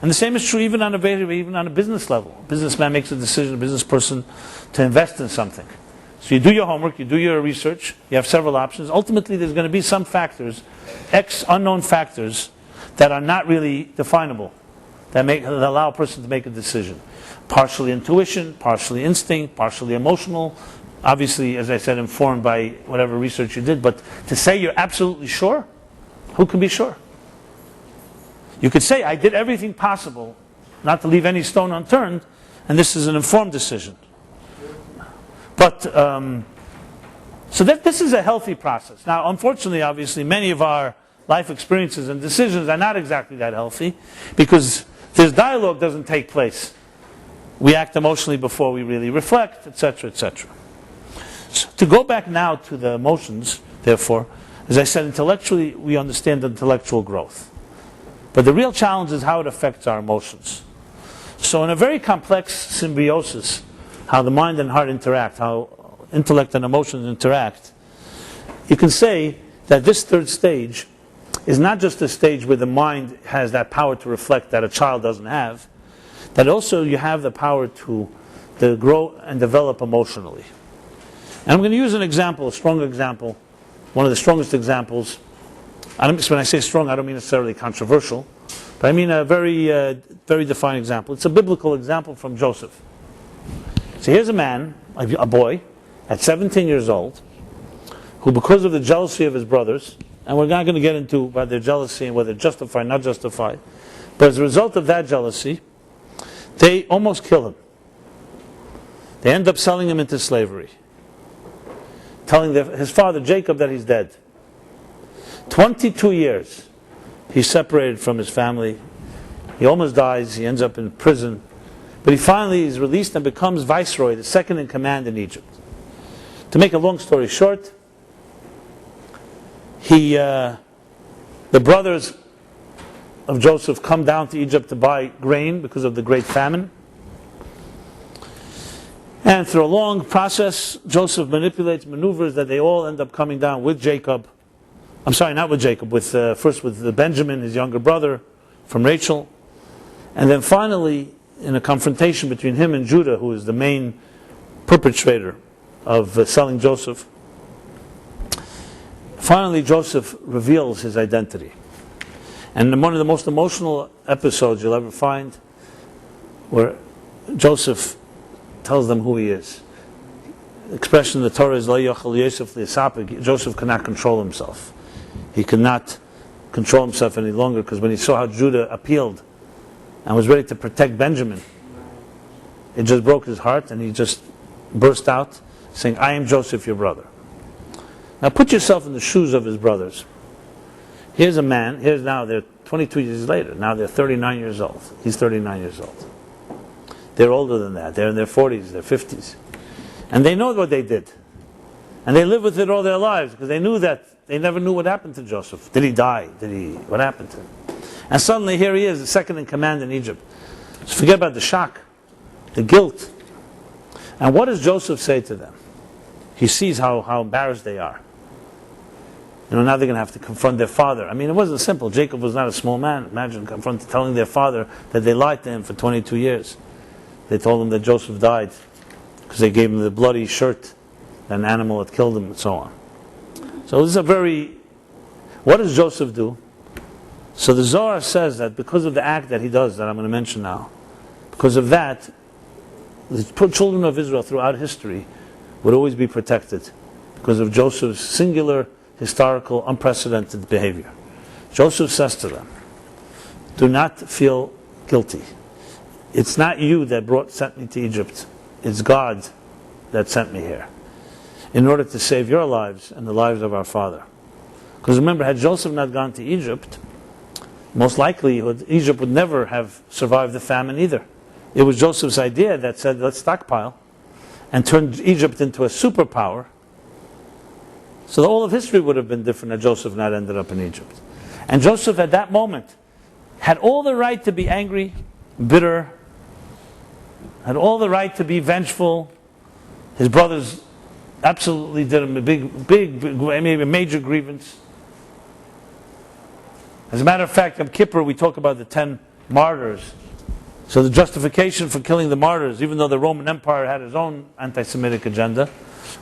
And the same is true even on a business level. A businessman makes a decision, a business person, to invest in something. So you do your homework, you do your research, you have several options. Ultimately, there's going to be some factors, X unknown factors, that are not really definable, that allow a person to make a decision. Partially intuition, partially instinct, partially emotional. Obviously, as I said, informed by whatever research you did. But to say you're absolutely sure, who can be sure? You could say, I did everything possible not to leave any stone unturned, and this is an informed decision. But, so this is a healthy process. Now, unfortunately, obviously, many of our life experiences and decisions are not exactly that healthy, because this dialogue doesn't take place. We act emotionally before we really reflect, etc., etc. So to go back now to the emotions, therefore, as I said, intellectually, we understand intellectual growth. But the real challenge is how it affects our emotions. So in a very complex symbiosis, how the mind and heart interact, how intellect and emotions interact, you can say that this third stage is not just a stage where the mind has that power to reflect that a child doesn't have, that also you have the power to grow and develop emotionally. And I'm going to use an example, a strong example, one of the strongest examples. When I say strong, I don't mean necessarily controversial, but I mean a very defined example. It's a biblical example from Joseph. So here's a man, a boy, at 17 years old, who because of the jealousy of his brothers, and we're not going to get into about their jealousy and whether justified, not justified, but as a result of that jealousy, they almost kill him. They end up selling him into slavery, telling his father Jacob that he's dead. 22 years he's separated from his family. He almost dies. He ends up in prison. But he finally is released and becomes viceroy, the second in command in Egypt. To make a long story short, the brothers of Joseph come down to Egypt to buy grain because of the great famine. And through a long process, Joseph manipulates, maneuvers that they all end up coming down with Jacob. I'm sorry, not with Jacob, first with Benjamin, his younger brother, from Rachel. And then finally, in a confrontation between him and Judah, who is the main perpetrator of selling Joseph, finally Joseph reveals his identity. And one of the most emotional episodes you'll ever find, where Joseph tells them who he is. The expression in the Torah is, "Lo yochel Yosef li'asapik." Joseph cannot control himself. He could not control himself any longer, because when he saw how Judah appealed and was ready to protect Benjamin, it just broke his heart, and he just burst out saying, "I am Joseph, your brother." Now put yourself in the shoes of his brothers. Here's a man, now they're 22 years later, now they're 39 years old. He's 39 years old. They're older than that. They're in their 40s, their 50s. And they know what they did. And they live with it all their lives, because they never knew what happened to Joseph. Did he die? What happened to him? And suddenly here he is, the second in command in Egypt. So forget about the shock, the guilt. And what does Joseph say to them? He sees how embarrassed they are. Now they're going to have to confront their father. I mean, it wasn't simple. Jacob was not a small man. Imagine telling their father that they lied to him for 22 years. They told him that Joseph died because they gave him the bloody shirt that an animal had killed him, and so on. So this is what does Joseph do? So the Zohar says that because of the act that he does, that I'm going to mention now, because of that, the children of Israel throughout history would always be protected because of Joseph's singular, historical, unprecedented behavior. Joseph says to them, do not feel guilty. It's not you that sent me to Egypt. It's God that sent me here in order to save your lives and the lives of our father. Because remember, had Joseph not gone to Egypt, most likely Egypt would never have survived the famine either. It was Joseph's idea that said, let's stockpile, and turned Egypt into a superpower. So all of history would have been different had Joseph not ended up in Egypt. And Joseph at that moment had all the right to be angry, bitter, had all the right to be vengeful. His brothers absolutely did him a maybe a major grievance. As a matter of fact, Yom Kippur, we talk about the 10 martyrs. So the justification for killing the martyrs, even though the Roman Empire had its own anti-Semitic agenda,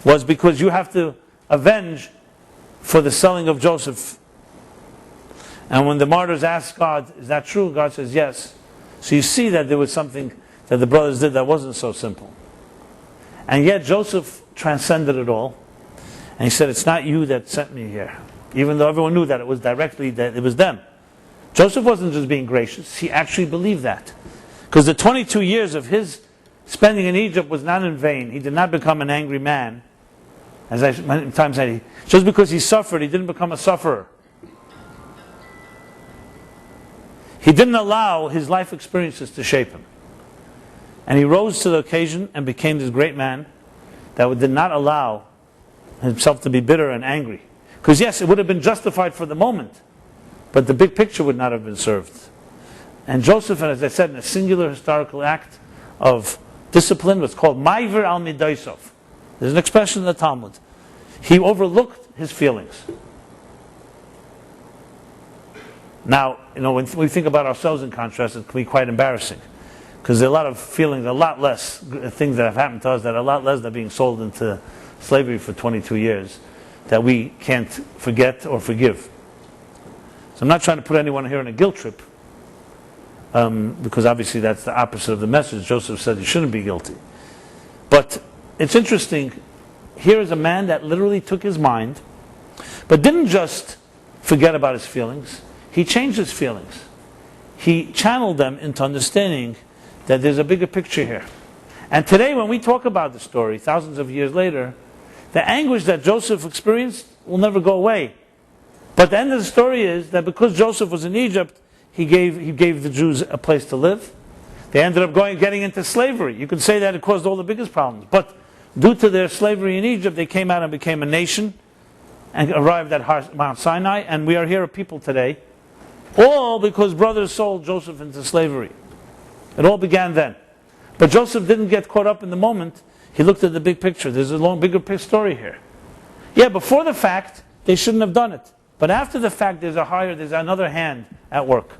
was because you have to avenge for the selling of Joseph. And when the martyrs asked God, is that true? God says yes. So you see that there was something that the brothers did that wasn't so simple. And yet Joseph transcended it all. And he said, it's not you that sent me here. Even though everyone knew that it was directly, that it was them. Joseph wasn't just being gracious. He actually believed that. Because the 22 years of his spending in Egypt was not in vain. He did not become an angry man. As I many times said, just because he suffered, he didn't become a sufferer. He didn't allow his life experiences to shape him. And he rose to the occasion and became this great man that did not allow himself to be bitter and angry. Because yes, it would have been justified for the moment, but the big picture would not have been served. And Joseph, as I said, in a singular historical act of discipline, was called Maiver al Midaisov. There's an expression in the Talmud. He overlooked his feelings. Now, when we think about ourselves in contrast, it can be quite embarrassing. Because there are a lot of feelings, a lot less things that have happened to us that are a lot less than being sold into slavery for 22 years that we can't forget or forgive. So I'm not trying to put anyone here on a guilt trip, because obviously that's the opposite of the message. Joseph said he shouldn't be guilty. But it's interesting, here is a man that literally took his mind, but didn't just forget about his feelings, he changed his feelings. He channeled them into understanding that there's a bigger picture here. And today when we talk about the story, thousands of years later, the anguish that Joseph experienced will never go away. But the end of the story is that because Joseph was in Egypt, he gave the Jews a place to live. They ended up getting into slavery. You could say that it caused all the biggest problems. But due to their slavery in Egypt, they came out and became a nation and arrived at Mount Sinai. And we are here a people today, all because brothers sold Joseph into slavery. It all began then. But Joseph didn't get caught up in the moment. He looked at the big picture. There's a bigger story here. Yeah, before the fact, they shouldn't have done it. But after the fact, there's another hand at work.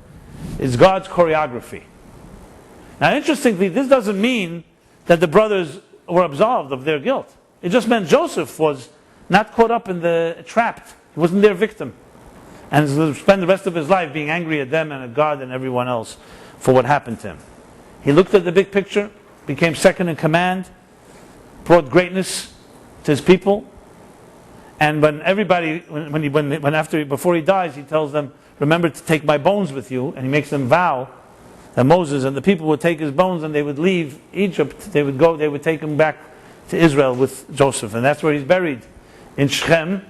It's God's choreography. Now, interestingly, this doesn't mean that the brothers were absolved of their guilt. It just meant Joseph was not caught up in the trapped. He wasn't their victim. And he'll spend the rest of his life being angry at them and at God and everyone else for what happened to him. He looked at the big picture, became second in command, brought greatness to his people. And when everybody, before he dies, he tells them, remember to take my bones with you. And he makes them vow that Moses and the people would take his bones and they would leave Egypt. They would take him back to Israel with Joseph. And that's where he's buried, in Shechem.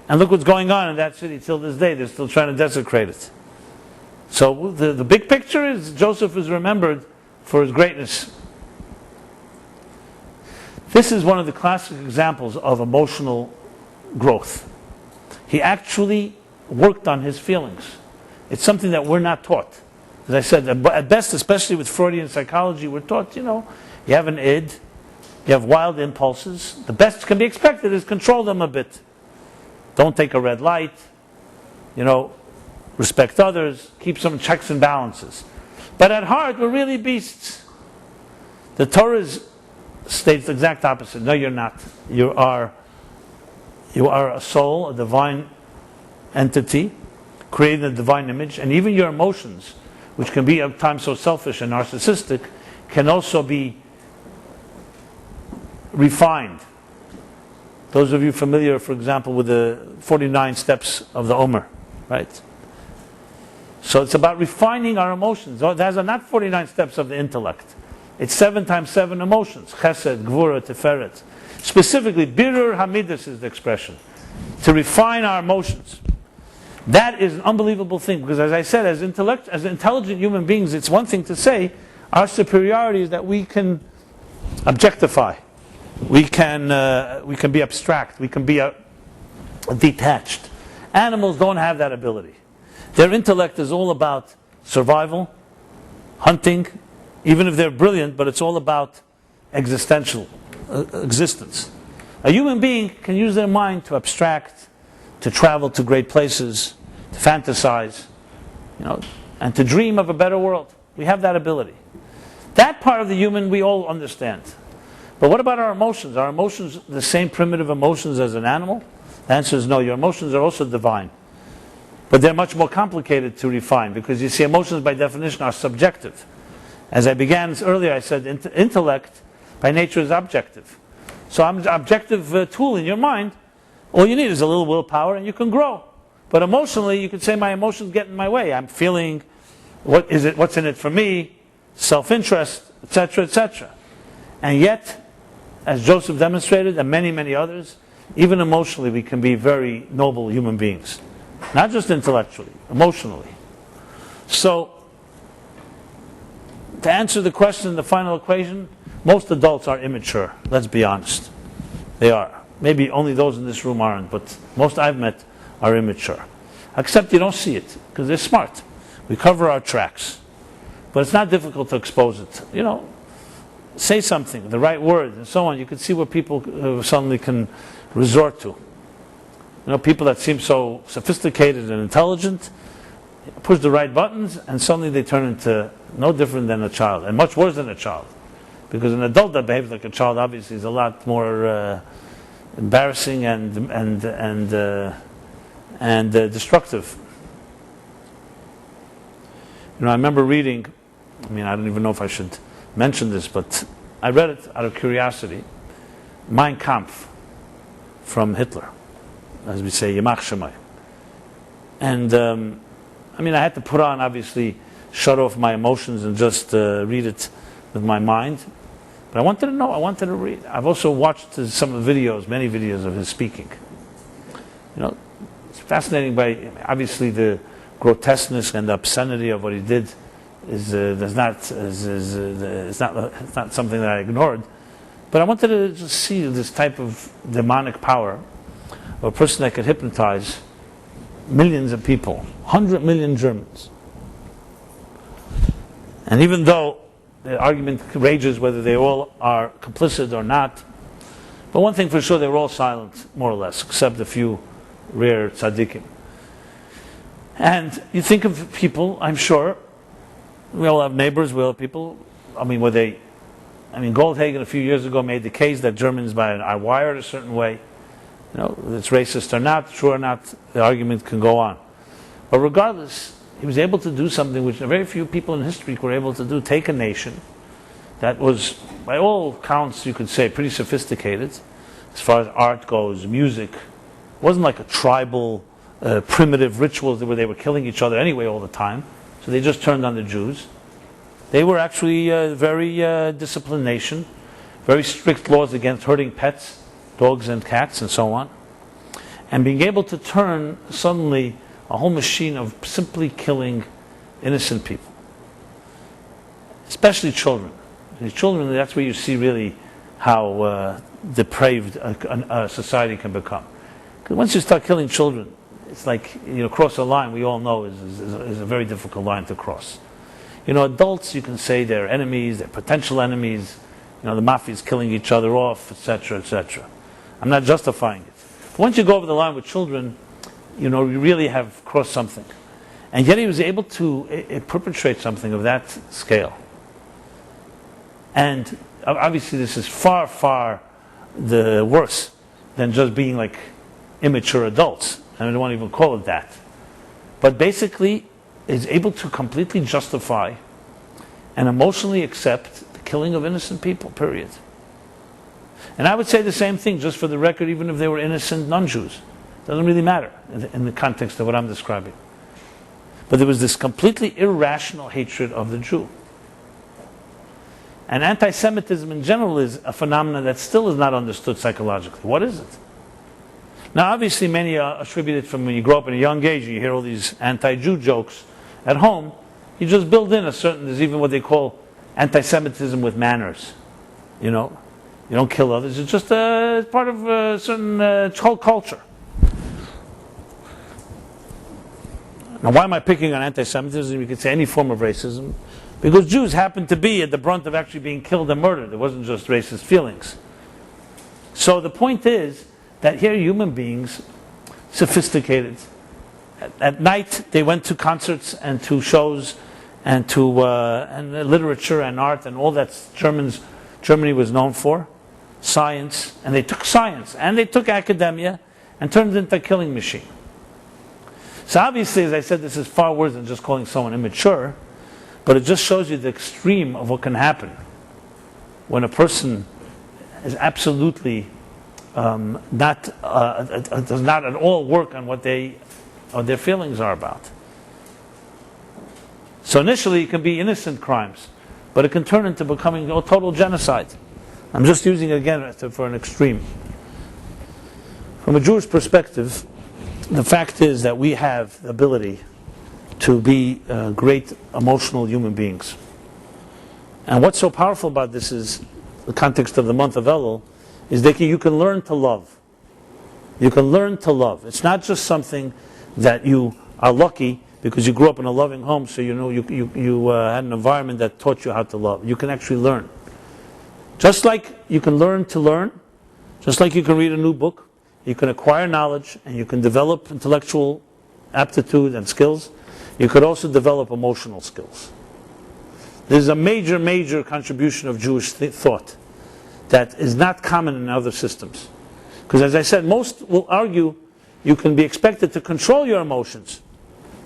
And look what's going on in that city till this day. They're still trying to desecrate it. So the big picture is Joseph is remembered for his greatness. This is one of the classic examples of emotional growth. He actually worked on his feelings. It's something that we're not taught. As I said, at best, especially with Freudian psychology, we're taught, you have an id, you have wild impulses. The best can be expected is control them a bit. Don't take a red light, respect others, keep some checks and balances. But at heart, we're really beasts. The Torah states the exact opposite. No, you're not. You are a soul, a divine entity, created in a divine image, and even your emotions, which can be at times so selfish and narcissistic, can also be refined. Those of you familiar, for example, with the 49 steps of the Omer, right? So it's about refining our emotions. Those are not 49 steps of the intellect. It's 7 times 7 emotions. Chesed, Gvura, Tiferet. Specifically, Birur Hamidus is the expression. To refine our emotions. That is an unbelievable thing, because as I said, as intelligent human beings, it's one thing to say our superiority is that we can objectify. We can be abstract. We can be detached. Animals don't have that ability. Their intellect is all about survival, hunting, even if they're brilliant, but it's all about existential existence. A human being can use their mind to abstract, to travel to great places, to fantasize, and to dream of a better world. We have that ability. That part of the human we all understand. But what about our emotions? Are emotions the same primitive emotions as an animal? The answer is no. Your emotions are also divine. But they're much more complicated to refine, because you see, emotions by definition are subjective. As I began earlier, I said intellect by nature is objective. So I'm an objective tool in your mind. All you need is a little willpower and you can grow. But emotionally, you could say my emotions get in my way. I'm feeling, what's in it for me, self-interest, etc., etc. And yet, as Joseph demonstrated, and many, many others, even emotionally we can be very noble human beings. Not just intellectually, emotionally. So, to answer the question, the final equation, most adults are immature. Let's be honest. They are. Maybe only those in this room aren't, but most I've met are immature. Except you don't see it, because they're smart. We cover our tracks. But it's not difficult to expose it. Say something, the right word, and so on. You can see what people suddenly can resort to. People that seem so sophisticated and intelligent, push the right buttons, and suddenly they turn into no different than a child, and much worse than a child. Because an adult that behaves like a child obviously is a lot more embarrassing and destructive. I remember reading, I don't even know if I should mention this, but I read it out of curiosity, Mein Kampf from Hitler, as we say, Yamach Shemai. And I had to put on, obviously, shut off my emotions and just read it with my mind. But I wanted to know, I wanted to read. I've also watched some of the videos, many videos of his speaking. It's fascinating by, obviously, the grotesqueness and the obscenity of what he did is not something that I ignored. But I wanted to just see this type of demonic power of a person that could hypnotize millions of people, 100 million Germans. And even though the argument rages whether they all are complicit or not, but one thing for sure, they were all silent, more or less, except a few rare tzaddikim. And you think of people, I'm sure, we all have neighbors, we all have people, Goldhagen a few years ago made the case that Germans are wired a certain way. It's racist or not, true or not, the argument can go on. But regardless, he was able to do something which very few people in history were able to do, take a nation that was, by all counts, you could say, pretty sophisticated, as far as art goes, music. It wasn't like a tribal, primitive rituals where they were killing each other anyway all the time, so they just turned on the Jews. They were actually a very disciplined nation, very strict laws against hurting pets, dogs and cats and so on. And being able to turn suddenly a whole machine of simply killing innocent people, especially children. And children, that's where you see really how depraved a society can become. Because once you start killing children, it's like, cross a line we all know is a very difficult line to cross. Adults, you can say they're enemies, they're potential enemies, the mafia is killing each other off, etc., etc. I'm not justifying it. But once you go over the line with children, you really have crossed something. And yet he was able to perpetrate something of that scale. And obviously this is far, far the worse than just being like immature adults. I don't want to even call it that. But basically is able to completely justify and emotionally accept the killing of innocent people, period. And I would say the same thing, just for the record, even if they were innocent non-Jews. Doesn't really matter in the context of what I'm describing. But there was this completely irrational hatred of the Jew. And anti-Semitism in general is a phenomenon that still is not understood psychologically. What is it? Now obviously many attribute it from when you grow up at a young age, you hear all these anti-Jew jokes at home. You just build in there's even what they call anti-Semitism with manners. You don't kill others. It's just part of a certain culture. Now, why am I picking on anti-Semitism? You could say any form of racism. Because Jews happened to be at the brunt of actually being killed and murdered. It wasn't just racist feelings. So the point is that here human beings, sophisticated. At night they went to concerts and to shows and to and literature and art and all that Germany was known for. Science. And they took science and they took academia and turned it into a killing machine. So obviously, as I said, this is far worse than just calling someone immature, but it just shows you the extreme of what can happen when a person is absolutely does not at all work on what their feelings are about. So initially it can be innocent crimes, but it can turn into becoming a total genocide. I'm just using it again for an extreme. From a Jewish perspective, the fact is that we have the ability to be great emotional human beings. And what's so powerful about this is, the context of the month of Elul, is that you can learn to love. You can learn to love. It's not just something that you are lucky because you grew up in a loving home, so you know you had an environment that taught you how to love. You can actually learn. Just like you can learn to learn, just like you can read a new book, you can acquire knowledge and you can develop intellectual aptitude and skills. You could also develop emotional skills. There's a major, major contribution of Jewish thought that is not common in other systems. Because as I said, most will argue you can be expected to control your emotions,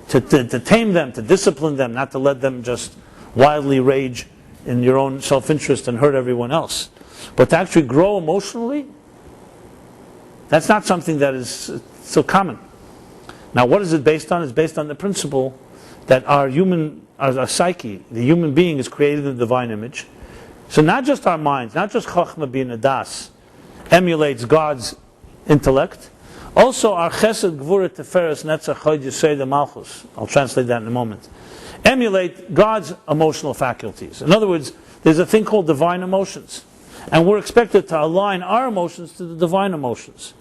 to tame them, to discipline them, not to let them just wildly rage in your own self-interest and hurt everyone else. But to actually grow emotionally, that's not something that is so common. Now what is it based on? It's based on the principle that our psyche, the human being, is created in the divine image. So not just our minds, not just Chachma bin Adas emulates God's intellect, also our Chesed, Gvura, Tiferes, Netzach, Chod, Yesod, Malchus, I'll translate that in a moment, emulate God's emotional faculties. In other words, there's a thing called divine emotions. And we're expected to align our emotions to the divine emotions.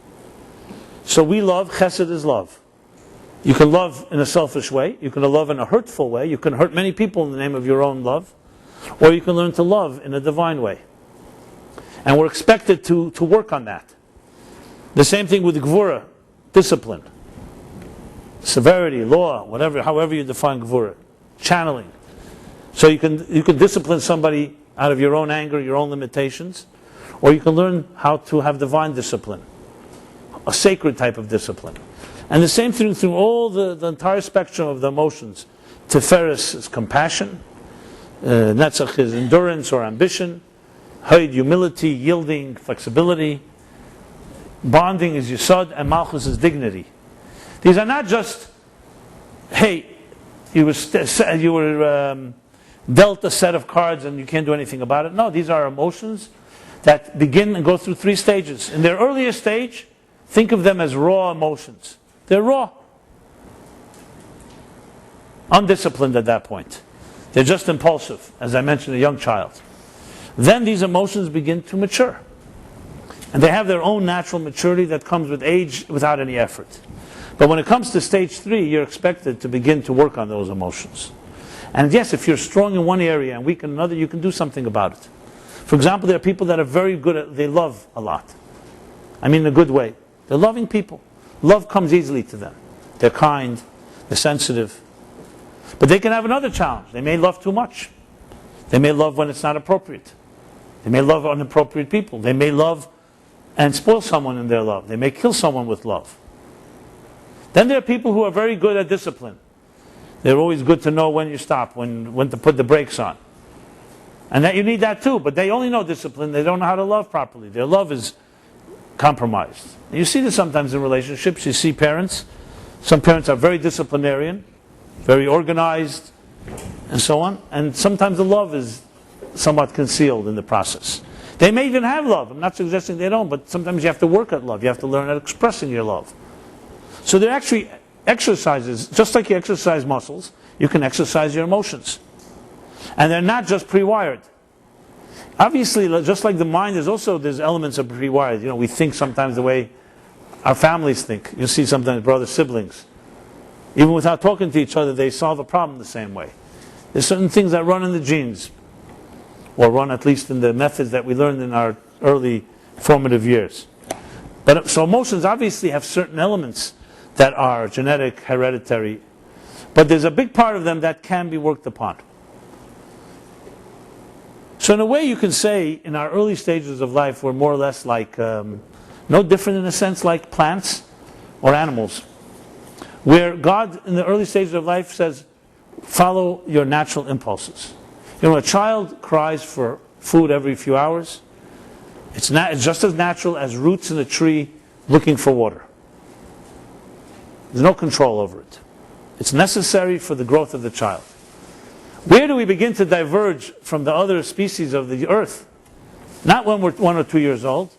So we love, Chesed is love. You can love in a selfish way, you can love in a hurtful way, you can hurt many people in the name of your own love, or you can learn to love in a divine way. And we're expected to work on that. The same thing with Gvura, discipline, severity, law, whatever, however you define Gvura, channeling. So you can discipline somebody out of your own anger, your own limitations, or you can learn how to have divine discipline, a sacred type of discipline. And the same thing through all the entire spectrum of the emotions. Tiferes is compassion, Netzach is endurance or ambition, Hod, humility, yielding, flexibility, bonding is Yesod, and Malchus is dignity. These are not just, hey, you were dealt a set of cards and you can't do anything about it. No, these are emotions that begin and go through 3 stages. In their earliest stage, think of them as raw emotions. They're raw. Undisciplined at that point. They're just impulsive, as I mentioned, a young child. Then these emotions begin to mature. And they have their own natural maturity that comes with age without any effort. But when it comes to stage 3, you're expected to begin to work on those emotions. And yes, if you're strong in one area and weak in another, you can do something about it. For example, there are people that are very good at, they love a lot. I mean in a good way. They're loving people. Love comes easily to them. They're kind, they're sensitive. But they can have another challenge. They may love too much. They may love when it's not appropriate. They may love inappropriate people. They may love and spoil someone in their love. They may kill someone with love. Then there are people who are very good at discipline. They're always good to know when you stop, when to put the brakes on. And that you need that too, but they only know discipline. They don't know how to love properly. Their love is compromised. And you see this sometimes in relationships. You see parents. Some parents are very disciplinarian, very organized, and so on. And sometimes the love is somewhat concealed in the process. They may even have love. I'm not suggesting they don't, but sometimes you have to work at love. You have to learn at expressing your love. So there are actually exercises, just like you exercise muscles, you can exercise your emotions. And they're not just pre-wired. Obviously, just like the mind, there's elements of pre-wired. You know, we think sometimes the way our families think. You see sometimes brother siblings. Even without talking to each other, they solve a problem the same way. There's certain things that run in the genes, or run at least in the methods that we learned in our early formative years. But so emotions obviously have certain elements that are genetic, hereditary, but there's a big part of them that can be worked upon. So in a way you can say in our early stages of life we're more or less like, no different in a sense like plants or animals, where God in the early stages of life says, follow your natural impulses. You know, a child cries for food every few hours. It's just as natural as roots in a tree looking for water. There's no control over it. It's necessary for the growth of the child. Where do we begin to diverge from the other species of the earth? Not when we're 1 or 2 years old,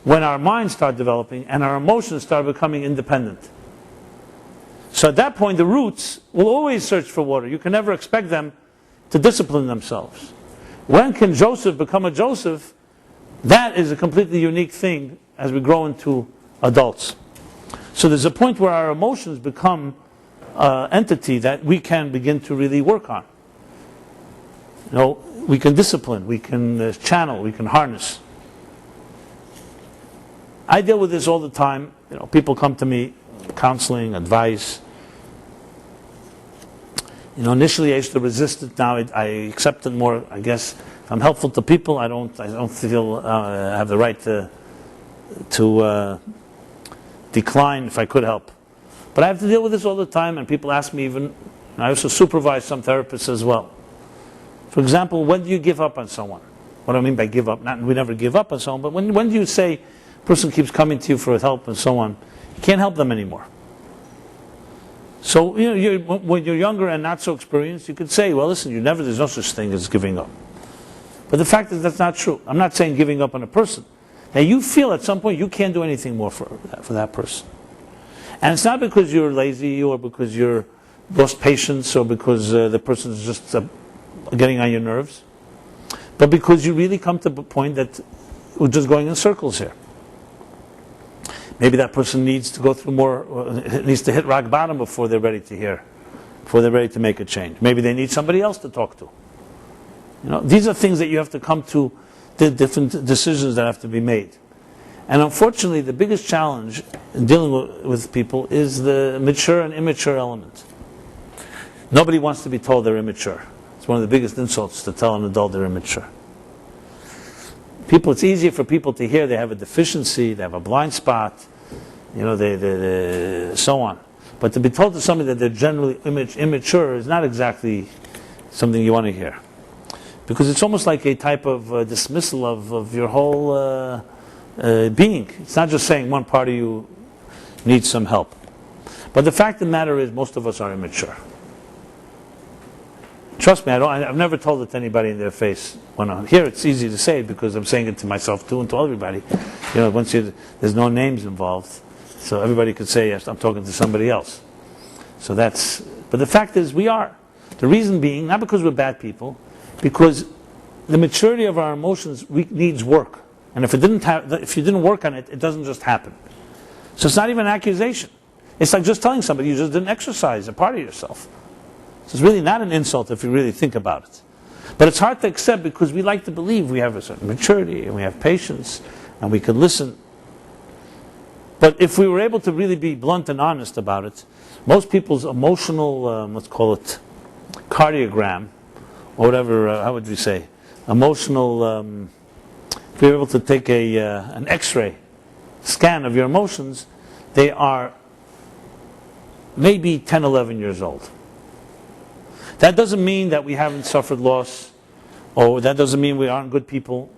when our minds start developing and our emotions start becoming independent. So at that point the roots will always search for water. You can never expect them to discipline themselves. When can Joseph become a Joseph? That is a completely unique thing as we grow into adults. So there's a point where our emotions become an entity that we can begin to really work on. You know, we can discipline, we can channel, we can harness. I deal with this all the time. You know, people come to me, counseling, advice. You know, initially I used to resist it. Now I accept it more. I guess if I'm helpful to people, I don't feel I have the right to decline if I could help. But I have to deal with this all the time, and people ask me even. I also supervise some therapists as well. For example, when do you give up on someone? What do I mean by give up? Not we never give up on someone, but when do you say a person keeps coming to you for help and so on, you can't help them anymore? So, you know, when you're younger and not so experienced, you could say, well, listen, there's no such thing as giving up. But the fact is that's not true. I'm not saying giving up on a person. Now, you feel at some point you can't do anything more for that person. And it's not because you're lazy or because you're lost patience or because the person is just getting on your nerves, but because you really come to the point that we're just going in circles here. Maybe that person needs to go through needs to hit rock bottom before they're ready to make a change. Maybe they need somebody else to talk to. You know, these are things that you have to come to, the different decisions that have to be made. And unfortunately, the biggest challenge in dealing with people is the mature and immature element. Nobody wants to be told they're immature. It's one of the biggest insults to tell an adult they're immature. It's easier for people to hear they have a deficiency, they have a blind spot, you know, they so on. But to be told to somebody that they're generally immature is not exactly something you want to hear. Because it's almost like a type of dismissal of your whole being. It's not just saying one part of you needs some help. But the fact of the matter is most of us are immature. Trust me, I've never told it to anybody in their face. Here it's easy to say it because I'm saying it to myself too and to everybody. You know, there's no names involved, so everybody could say, yes, I'm talking to somebody else. But the fact is we are. The reason being, not because we're bad people, because the maturity of our emotions needs work. And if you didn't work on it, it doesn't just happen. So it's not even an accusation. It's like just telling somebody you just didn't exercise a part of yourself. So it's really not an insult if you really think about it. But it's hard to accept because we like to believe we have a certain maturity and we have patience and we can listen. But if we were able to really be blunt and honest about it, most people's emotional, let's call it cardiogram, or whatever, how would we say, emotional, if we were able to take an X-ray scan of your emotions, they are maybe 10, 11 years old. That doesn't mean that we haven't suffered loss, or that doesn't mean we aren't good people,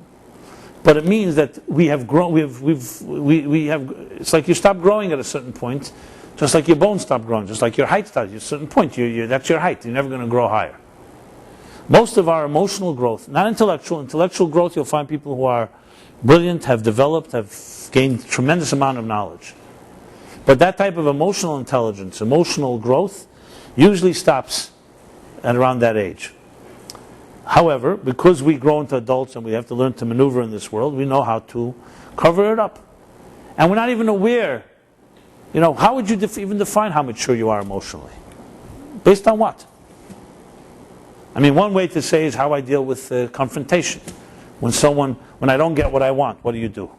but it means that we have grown. It's like you stop growing at a certain point, just like your bones stop growing, just like your height stops at a certain point. That's your height. You're never going to grow higher. Most of our emotional growth, not intellectual growth, you'll find people who are brilliant, have developed, have gained a tremendous amount of knowledge. But that type of emotional intelligence, emotional growth, usually stops at around that age. However, because we grow into adults and we have to learn to maneuver in this world, we know how to cover it up. And we're not even aware, you know, how would you even define how mature you are emotionally? Based on what? I mean, one way to say is how I deal with confrontation. When I don't get what I want, what do you do?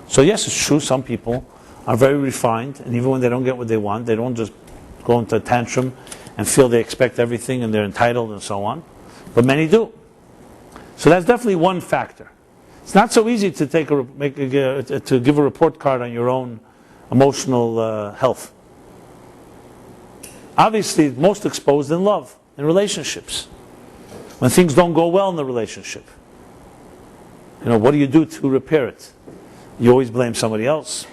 So yes, it's true, some people are very refined, and even when they don't get what they want, they don't just go into a tantrum and feel they expect everything and they're entitled and so on. But many do. So that's definitely one factor. It's not so easy to to give a report card on your own emotional health. Obviously, it's most exposed in love, in relationships. When things don't go well in the relationship, what do you do to repair it? You always blame somebody else.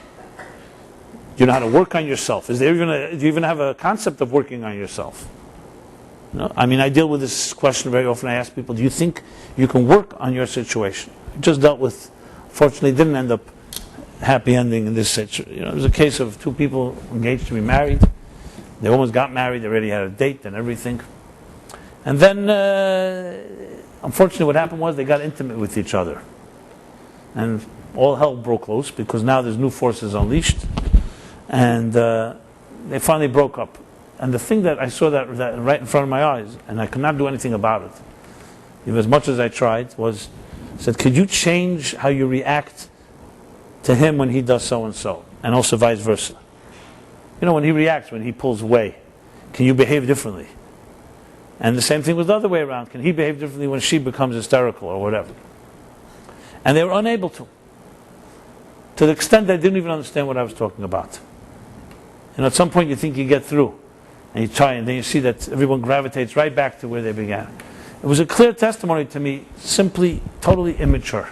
You know how to work on yourself. Do you even have a concept of working on yourself? I mean, I deal with this question very often. I ask people, do you think you can work on your situation? I just dealt with, fortunately, didn't end up happy ending in this situation. It was a case of two people engaged to be married. They almost got married. They already had a date and everything. And then, unfortunately, what happened was they got intimate with each other. And all hell broke loose because now there's new forces unleashed. And they finally broke up. And the thing that I saw that right in front of my eyes, and I could not do anything about it, even as much as I tried, said, could you change how you react to him when he does so-and-so? And also vice versa. When he reacts, when he pulls away, can you behave differently? And the same thing was the other way around. Can he behave differently when she becomes hysterical or whatever? And they were unable to the extent they didn't even understand what I was talking about. At some point you think you get through, and you try, and then you see that everyone gravitates right back to where they began. It was a clear testimony to me, simply, totally immature.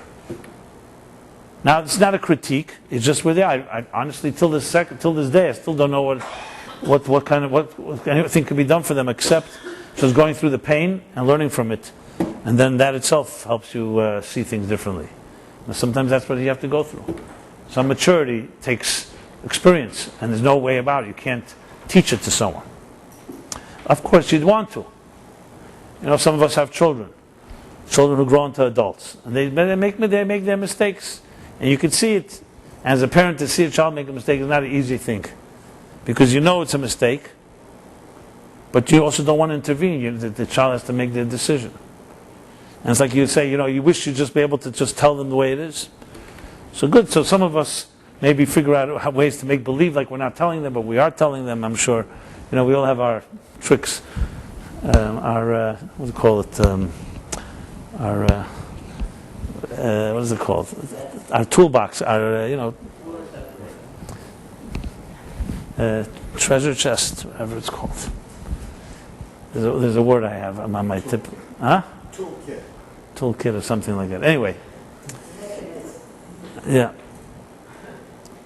Now, it's not a critique, it's just where they are. I honestly, till this day, I still don't know what anything could be done for them except just going through the pain and learning from it. And then that itself helps you see things differently. Now, sometimes that's what you have to go through. Some maturity takes experience, and there's no way about it. You can't teach it to someone. Of course, you'd want to. Some of us have children who grow into adults, and they make their mistakes, and you can see it. As a parent, to see a child make a mistake is not an easy thing, because it's a mistake, but you also don't want to intervene. The child has to make their decision. And it's like you say, you wish you'd just be able to just tell them the way it is. So good. So some of us maybe figure out ways to make believe like we're not telling them, but we are telling them, I'm sure. We all have our tricks, what do you call it? What is it called? Our toolbox, our, treasure chest, whatever it's called. There's a word I have on my tip. Huh? Toolkit or something like that. Anyway. Yeah.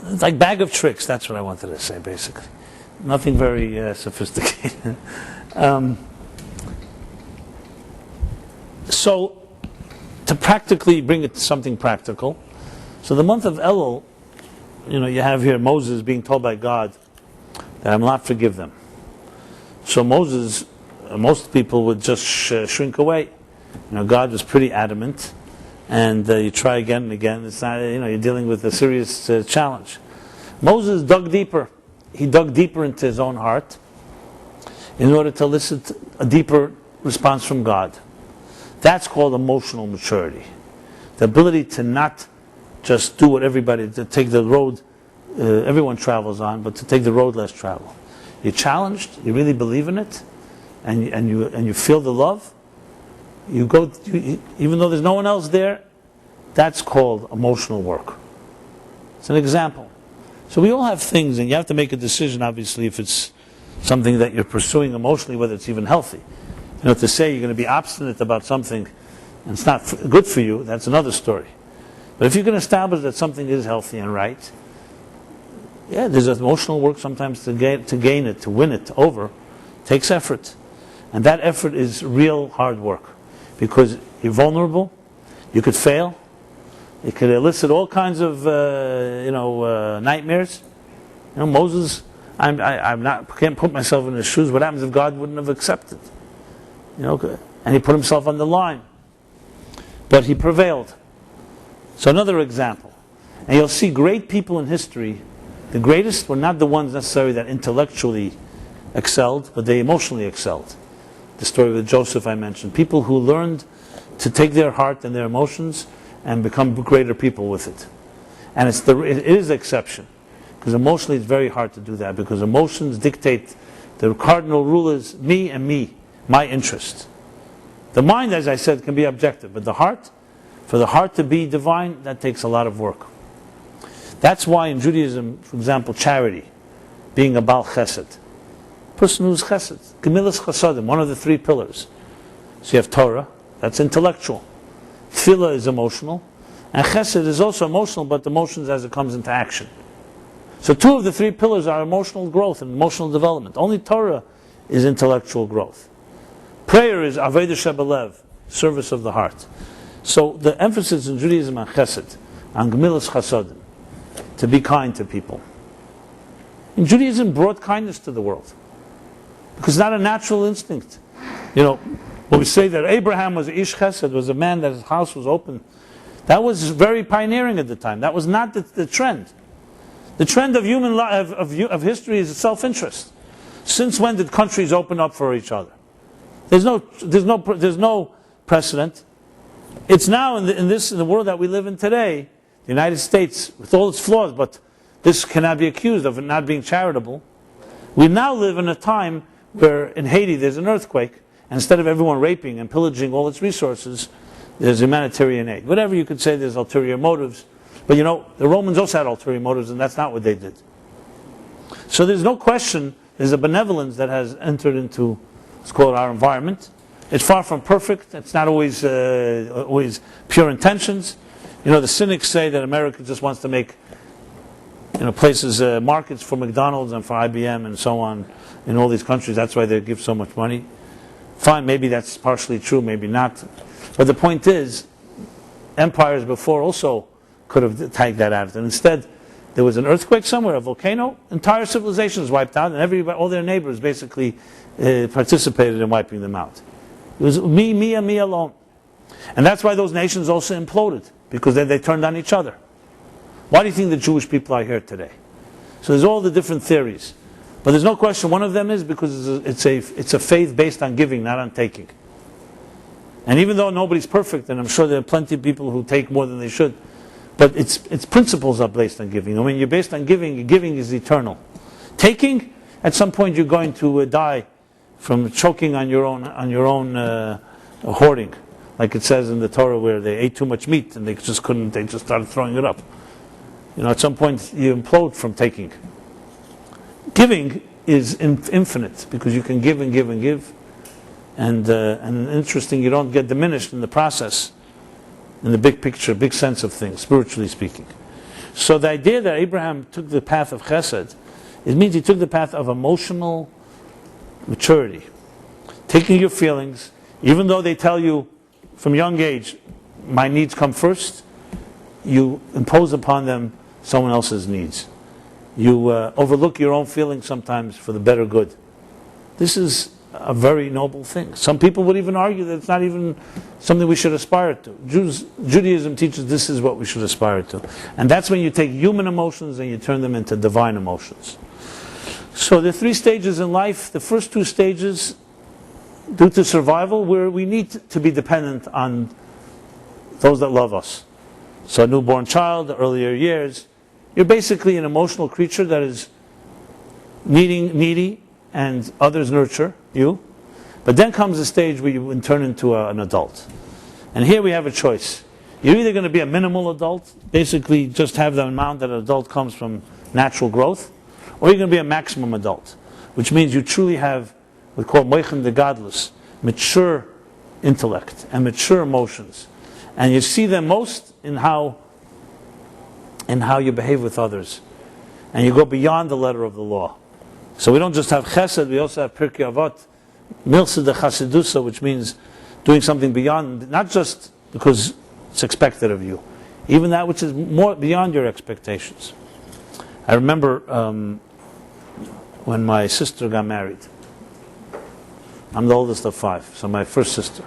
It's like bag of tricks, that's what I wanted to say, basically. Nothing very sophisticated. So, to practically bring it to something practical, so the month of Elul, you have here Moses being told by God that I will not forgive them. So Moses, most people would just shrink away. God was pretty adamant, and you try again and again. It's not, you're dealing with a serious challenge. Moses dug deeper. He dug deeper into his own heart in order to elicit a deeper response from God. That's called emotional maturity. The ability to not just do what to take the road everyone travels on, but to take the road less traveled. You're challenged, you really believe in it, and you feel the love. You go, even though there's no one else there, that's called emotional work. It's an example. So we all have things, and you have to make a decision, obviously, if it's something that you're pursuing emotionally, whether it's even healthy. To say you're going to be obstinate about something and it's not good for you, that's another story. But if you can establish that something is healthy and right, there's emotional work sometimes to gain it, to win it over. It takes effort. And that effort is real hard work. Because you're vulnerable, you could fail, it could elicit all kinds of nightmares. Moses, can't put myself in his shoes. What happens if God wouldn't have accepted? And he put himself on the line, but he prevailed. So another example, and you'll see great people in history. The greatest were not the ones necessarily that intellectually excelled, but they emotionally excelled. the story with Joseph I mentioned. People who learned to take their heart and their emotions and become greater people with it. And it is the exception. Because emotionally it's very hard to do that, because emotions dictate, the cardinal rule is me and me, my interest. The mind, as I said, can be objective, but the heart, for the heart to be divine, that takes a lot of work. That's why in Judaism, for example, charity, being a Baal Chesed, person who's Chesed, Gemilas Chasadim, one of the three pillars. So you have Torah, that's intellectual. Tefillah is emotional, and Chesed is also emotional, but emotions as it comes into action. So two of the three pillars are emotional growth and emotional development. Only Torah is intellectual growth. Prayer is Avodah Shebelev, service of the heart. So the emphasis in Judaism on Chesed, on Gemilas Chasadim, to be kind to people. And Judaism brought kindness to the world, because it's not a natural instinct. When we say that Abraham was Ish Chesed, was a man that his house was open, that was very pioneering at the time. That was not the trend. The trend of human life, of history, is self-interest. Since when did countries open up for each other? There's no precedent. It's now in the world that we live in today, the United States, with all its flaws, but this cannot be accused of not being charitable. We now live in a time where in Haiti there's an earthquake, and instead of everyone raping and pillaging all its resources, there's humanitarian aid. Whatever you could say, there's ulterior motives. But the Romans also had ulterior motives, and that's not what they did. So there's no question, there's a benevolence that has entered into, let's call it, our environment. It's far from perfect. It's not always pure intentions. The cynics say that America just wants to make places, markets for McDonald's and for IBM and so on in all these countries. That's why they give so much money. Fine, maybe that's partially true, maybe not. But the point is, empires before also could have taken that out. And instead, there was an earthquake somewhere, a volcano, entire civilization was wiped out, and all their neighbors basically participated in wiping them out. It was me and me alone. And that's why those nations also imploded, because they turned on each other. Why do you think the Jewish people are here today? So there's all the different theories. But there's no question, one of them is because it's a faith based on giving, not on taking. And even though nobody's perfect, and I'm sure there are plenty of people who take more than they should, but its principles are based on giving. When you're based on giving is eternal. Taking, at some point you're going to die from choking on your own hoarding, like it says in the Torah, where they ate too much meat and they just started throwing it up. At some point you implode from taking. Giving is infinite, because you can give and give and give, and interesting, you don't get diminished in the process, in the big picture, big sense of things, spiritually speaking. So the idea that Abraham took the path of Chesed, it means he took the path of emotional maturity, taking your feelings, even though they tell you from young age, my needs come first, you impose upon them someone else's needs. You overlook your own feelings sometimes for the better good. This is a very noble thing. Some people would even argue that it's not even something we should aspire to. Judaism teaches this is what we should aspire to. And that's when you take human emotions and you turn them into divine emotions. So there are three stages in life. The first two stages, due to survival, where we need to be dependent on those that love us. So a newborn child, the earlier years, you're basically an emotional creature that is needy, and others nurture you. But then comes a stage where you turn into an adult. And here we have a choice. You're either going to be a minimal adult, basically just have the amount that an adult comes from natural growth, or you're going to be a maximum adult, which means you truly have what we call moichem de gadlus, mature intellect and mature emotions. And you see them most in how you behave with others. And you go beyond the letter of the law. So we don't just have chesed, we also have pirkei avot, milsa de chasidusa, which means doing something beyond, not just because it's expected of you, even that which is more beyond your expectations. I remember when my sister got married. I'm the oldest of 5, so my first sister.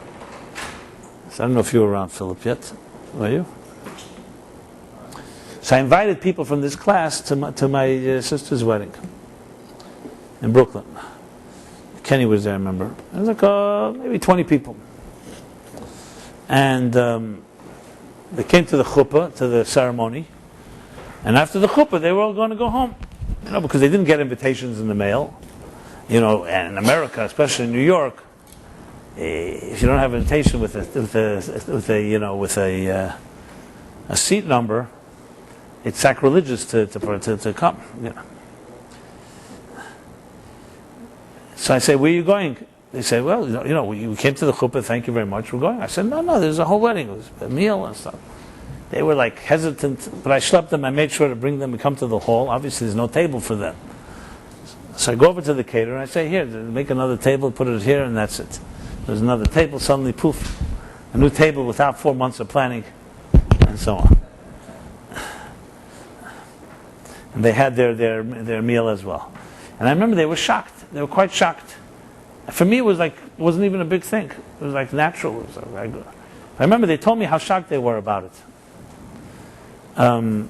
So I don't know if you were around, Philip, yet. Were you? So I invited people from this class to my sister's wedding in Brooklyn. Kenny was there, I remember. It was like maybe 20 people. And they came to the chuppah, to the ceremony. And after the chuppah, they were all going to go home. Because they didn't get invitations in the mail. And in America, especially in New York, if you don't have an invitation with a seat number, it's sacrilegious to come. So I say, where are you going? They say, well, we came to the chuppah, thank you very much, we're going. I said, no, there's a whole wedding, it was a meal and stuff. They were like hesitant, but I schlepped them, I made sure to bring them and come to the hall. Obviously there's no table for them. So I go over to the caterer and I say, here, make another table, put it here, and that's it. There's another table, suddenly poof, a new table without 4 months of planning, and so on. And they had their meal as well. And I remember they were shocked. They were quite shocked. For me, it wasn't even a big thing. It was like natural. I remember they told me how shocked they were about it. And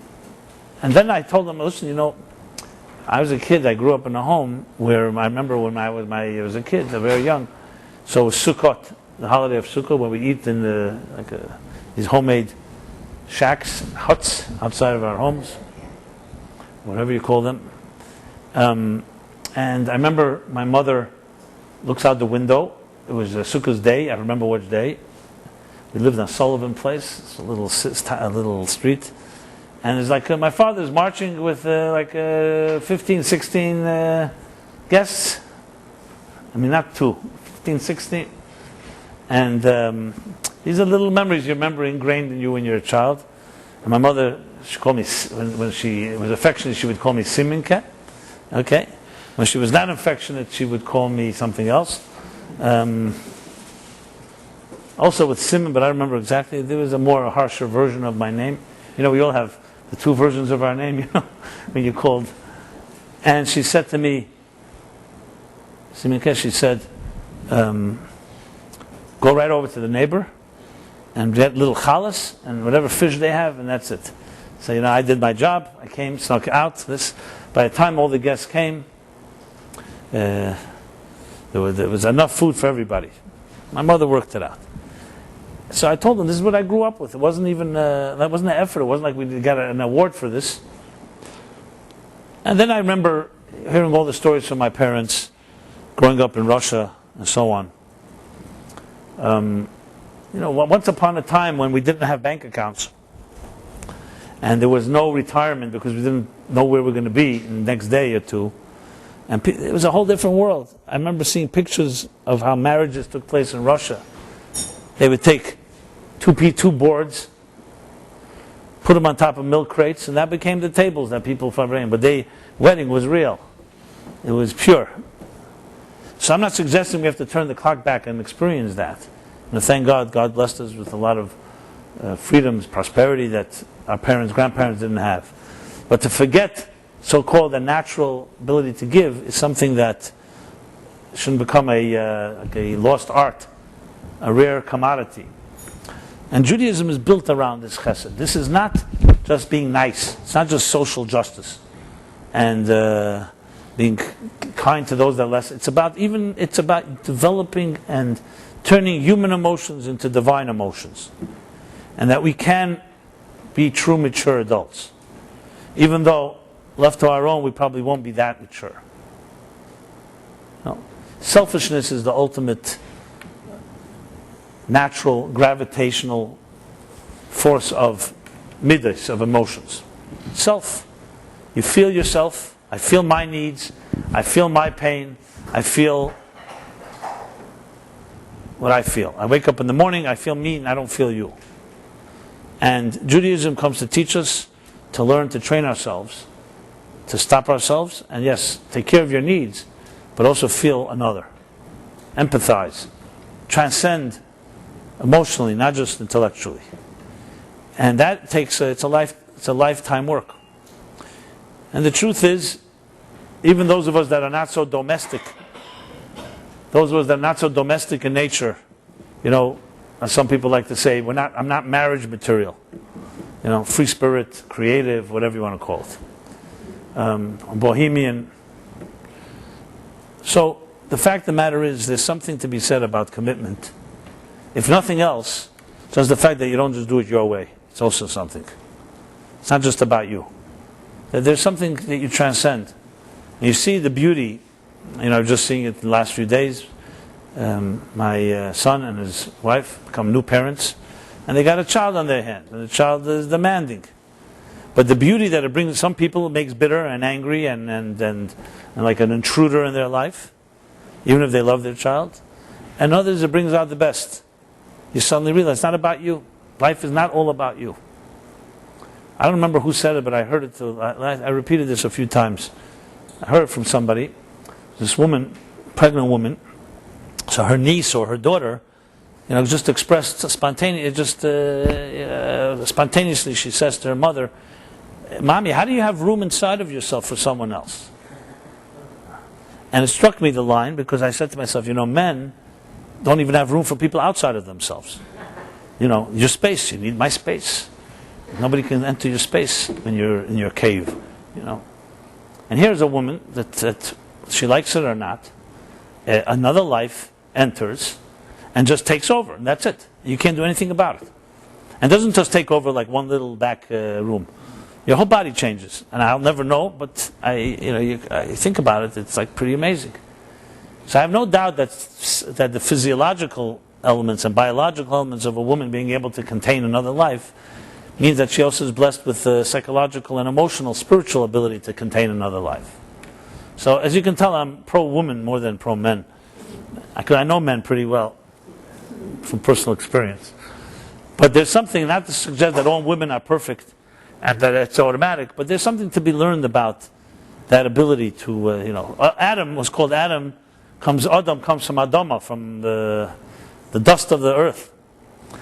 then I told them, listen, I was a kid. I grew up in a home where I remember when I was a kid, very young. So it was Sukkot, the holiday of Sukkot, when we eat in these homemade shacks, huts outside of our homes, whatever you call them. And I remember my mother looks out the window. It was Sukkot's day. I remember which day. We lived in Sullivan Place. It's a little street. And it's like my father's marching with 15, 16 guests. I mean, not 2, 15, 16. And these are little memories you remember ingrained in you when you're a child. And my mother, she called me, when she was affectionate, she would call me Siminke. Okay? When she was not affectionate, she would call me something else. Also with Simon, but I remember exactly, there was a harsher version of my name. We all have the 2 versions of our name, when you called. And she said to me, Siminke, she said, go right over to the neighbor and get little chalas and whatever fish they have, and that's it. So, I did my job. I came, snuck out. By the time all the guests came, there was enough food for everybody. My mother worked it out. So I told them, this is what I grew up with. It wasn't even, that wasn't an effort. It wasn't like we got an award for this. And then I remember hearing all the stories from my parents, growing up in Russia and so on. Once upon a time when we didn't have bank accounts, and there was no retirement because we didn't know where we were going to be in the next day or two, and it was a whole different world. I remember seeing pictures of how marriages took place in Russia. They would take two boards, put them on top of milk crates, and that became the tables that people bring. But wedding was real. It was pure. So I'm not suggesting we have to turn the clock back and experience that. And thank God, God blessed us with a lot of freedoms, prosperity that our parents, grandparents didn't have. But to forget so-called a natural ability to give is something that shouldn't become a lost art, a rare commodity. And Judaism is built around this chesed. This is not just being nice. It's not just social justice and being kind to those that are less. It's about developing and turning human emotions into divine emotions, and that we can be true mature adults, even though left to our own we probably won't be that mature. No. Selfishness is the ultimate natural gravitational force of midas, of emotions. Self. You feel yourself. I feel my needs. I feel my pain. I feel what I feel. I wake up in the morning, I feel me, and I don't feel you. And Judaism comes to teach us to learn to train ourselves, to stop ourselves, and yes, take care of your needs, but also feel another. Empathize. Transcend emotionally, not just intellectually. And that takes it's a lifetime work. And the truth is, even those of us that are not so domestic, those of us that are not so domestic in nature, as some people like to say, I'm not marriage material. Free spirit, creative, whatever you want to call it. Bohemian. So the fact of the matter is, there's something to be said about commitment. If nothing else, just the fact that you don't just do it your way, it's also something. It's not just about you. There's something that you transcend. And you see the beauty, just seeing it the last few days. My son and his wife become new parents, and they got a child on their hand, and the child is demanding. But the beauty that it brings, some people, it makes bitter and angry and like an intruder in their life, even if they love their child. And others, it brings out the best. You suddenly realize it's not about you. Life is not all about you. I don't remember who said it, but I heard it. I repeated this a few times. I heard it from somebody. This woman, pregnant woman, so her niece or her daughter, just expressed spontaneously, she says to her mother, "Mommy, how do you have room inside of yourself for someone else?" And it struck me, the line, because I said to myself, men don't even have room for people outside of themselves. Your space, you need my space. Nobody can enter your space when you're in your cave, And here's a woman that she likes it or not, another life enters and just takes over, and that's it. You can't do anything about it. And doesn't just take over like one little back room. Your whole body changes, and I'll never know, but I think about it. It's like pretty amazing. So I have no doubt that the physiological elements and biological elements of a woman being able to contain another life means that she also is blessed with the psychological and emotional, spiritual ability to contain another life. So as you can tell, I'm pro-woman more than pro-men. I know men pretty well from personal experience. But there's something, not to suggest that all women are perfect and that it's automatic, but there's something to be learned about that ability to, Adam was called Adam, Adam comes from Adama, from the dust of the earth.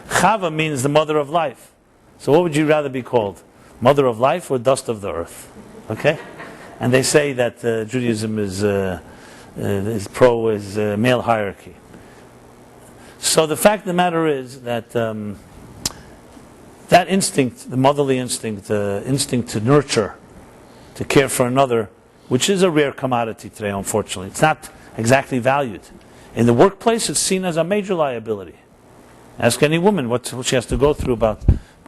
Chava means the mother of life. So what would you rather be called? Mother of life or dust of the earth? Okay? And they say that Judaism is male hierarchy. So the fact of the matter is that that instinct, the motherly instinct, the instinct to nurture, to care for another, which is a rare commodity today, unfortunately. It's not exactly valued. In the workplace, it's seen as a major liability. Ask any woman what she has to go through about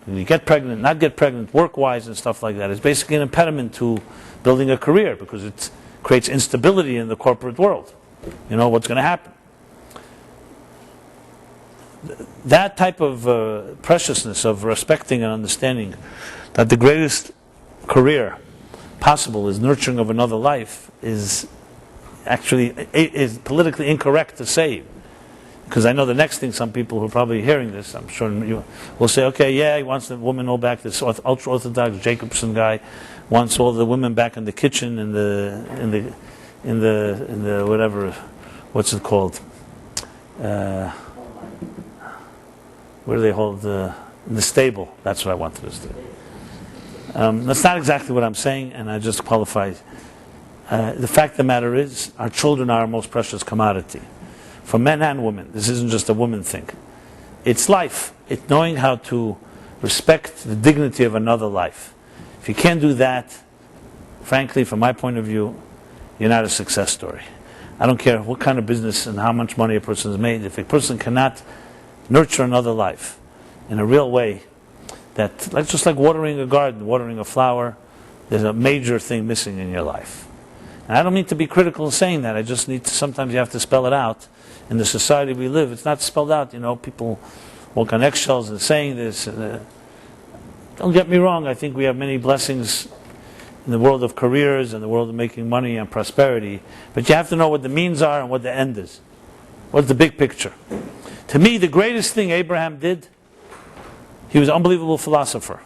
when you get pregnant, not get pregnant, work-wise and stuff like that. It's basically an impediment to building a career because it creates instability in the corporate world. What's going to happen. That type of preciousness of respecting and understanding that the greatest career possible is nurturing of another life is actually is politically incorrect to say. Because I know the next thing, some people who are probably hearing this, I'm sure you will say, okay, yeah, he wants the woman all back. This ultra-Orthodox Jacobson guy wants all the women back in the kitchen, in the whatever, what's it called? Where do they hold in the stable? That's what I wanted to say. That's not exactly what I'm saying, and I just qualify. The fact of the matter is, our children are our most precious commodity. For men and women. This isn't just a woman thing. It's life. It's knowing how to respect the dignity of another life. If you can't do that, frankly, from my point of view, you're not a success story. I don't care what kind of business and how much money a person has made. If a person cannot nurture another life in a real way, that's just like watering a garden, watering a flower, there's a major thing missing in your life. And I don't mean to be critical in saying that. I just need to, sometimes you have to spell it out. In the society we live, it's not spelled out. People walk on eggshells and saying this. Don't get me wrong. I think we have many blessings in the world of careers and the world of making money and prosperity. But you have to know what the means are and what the end is. What's the big picture? To me, the greatest thing Abraham did, he was an unbelievable philosopher.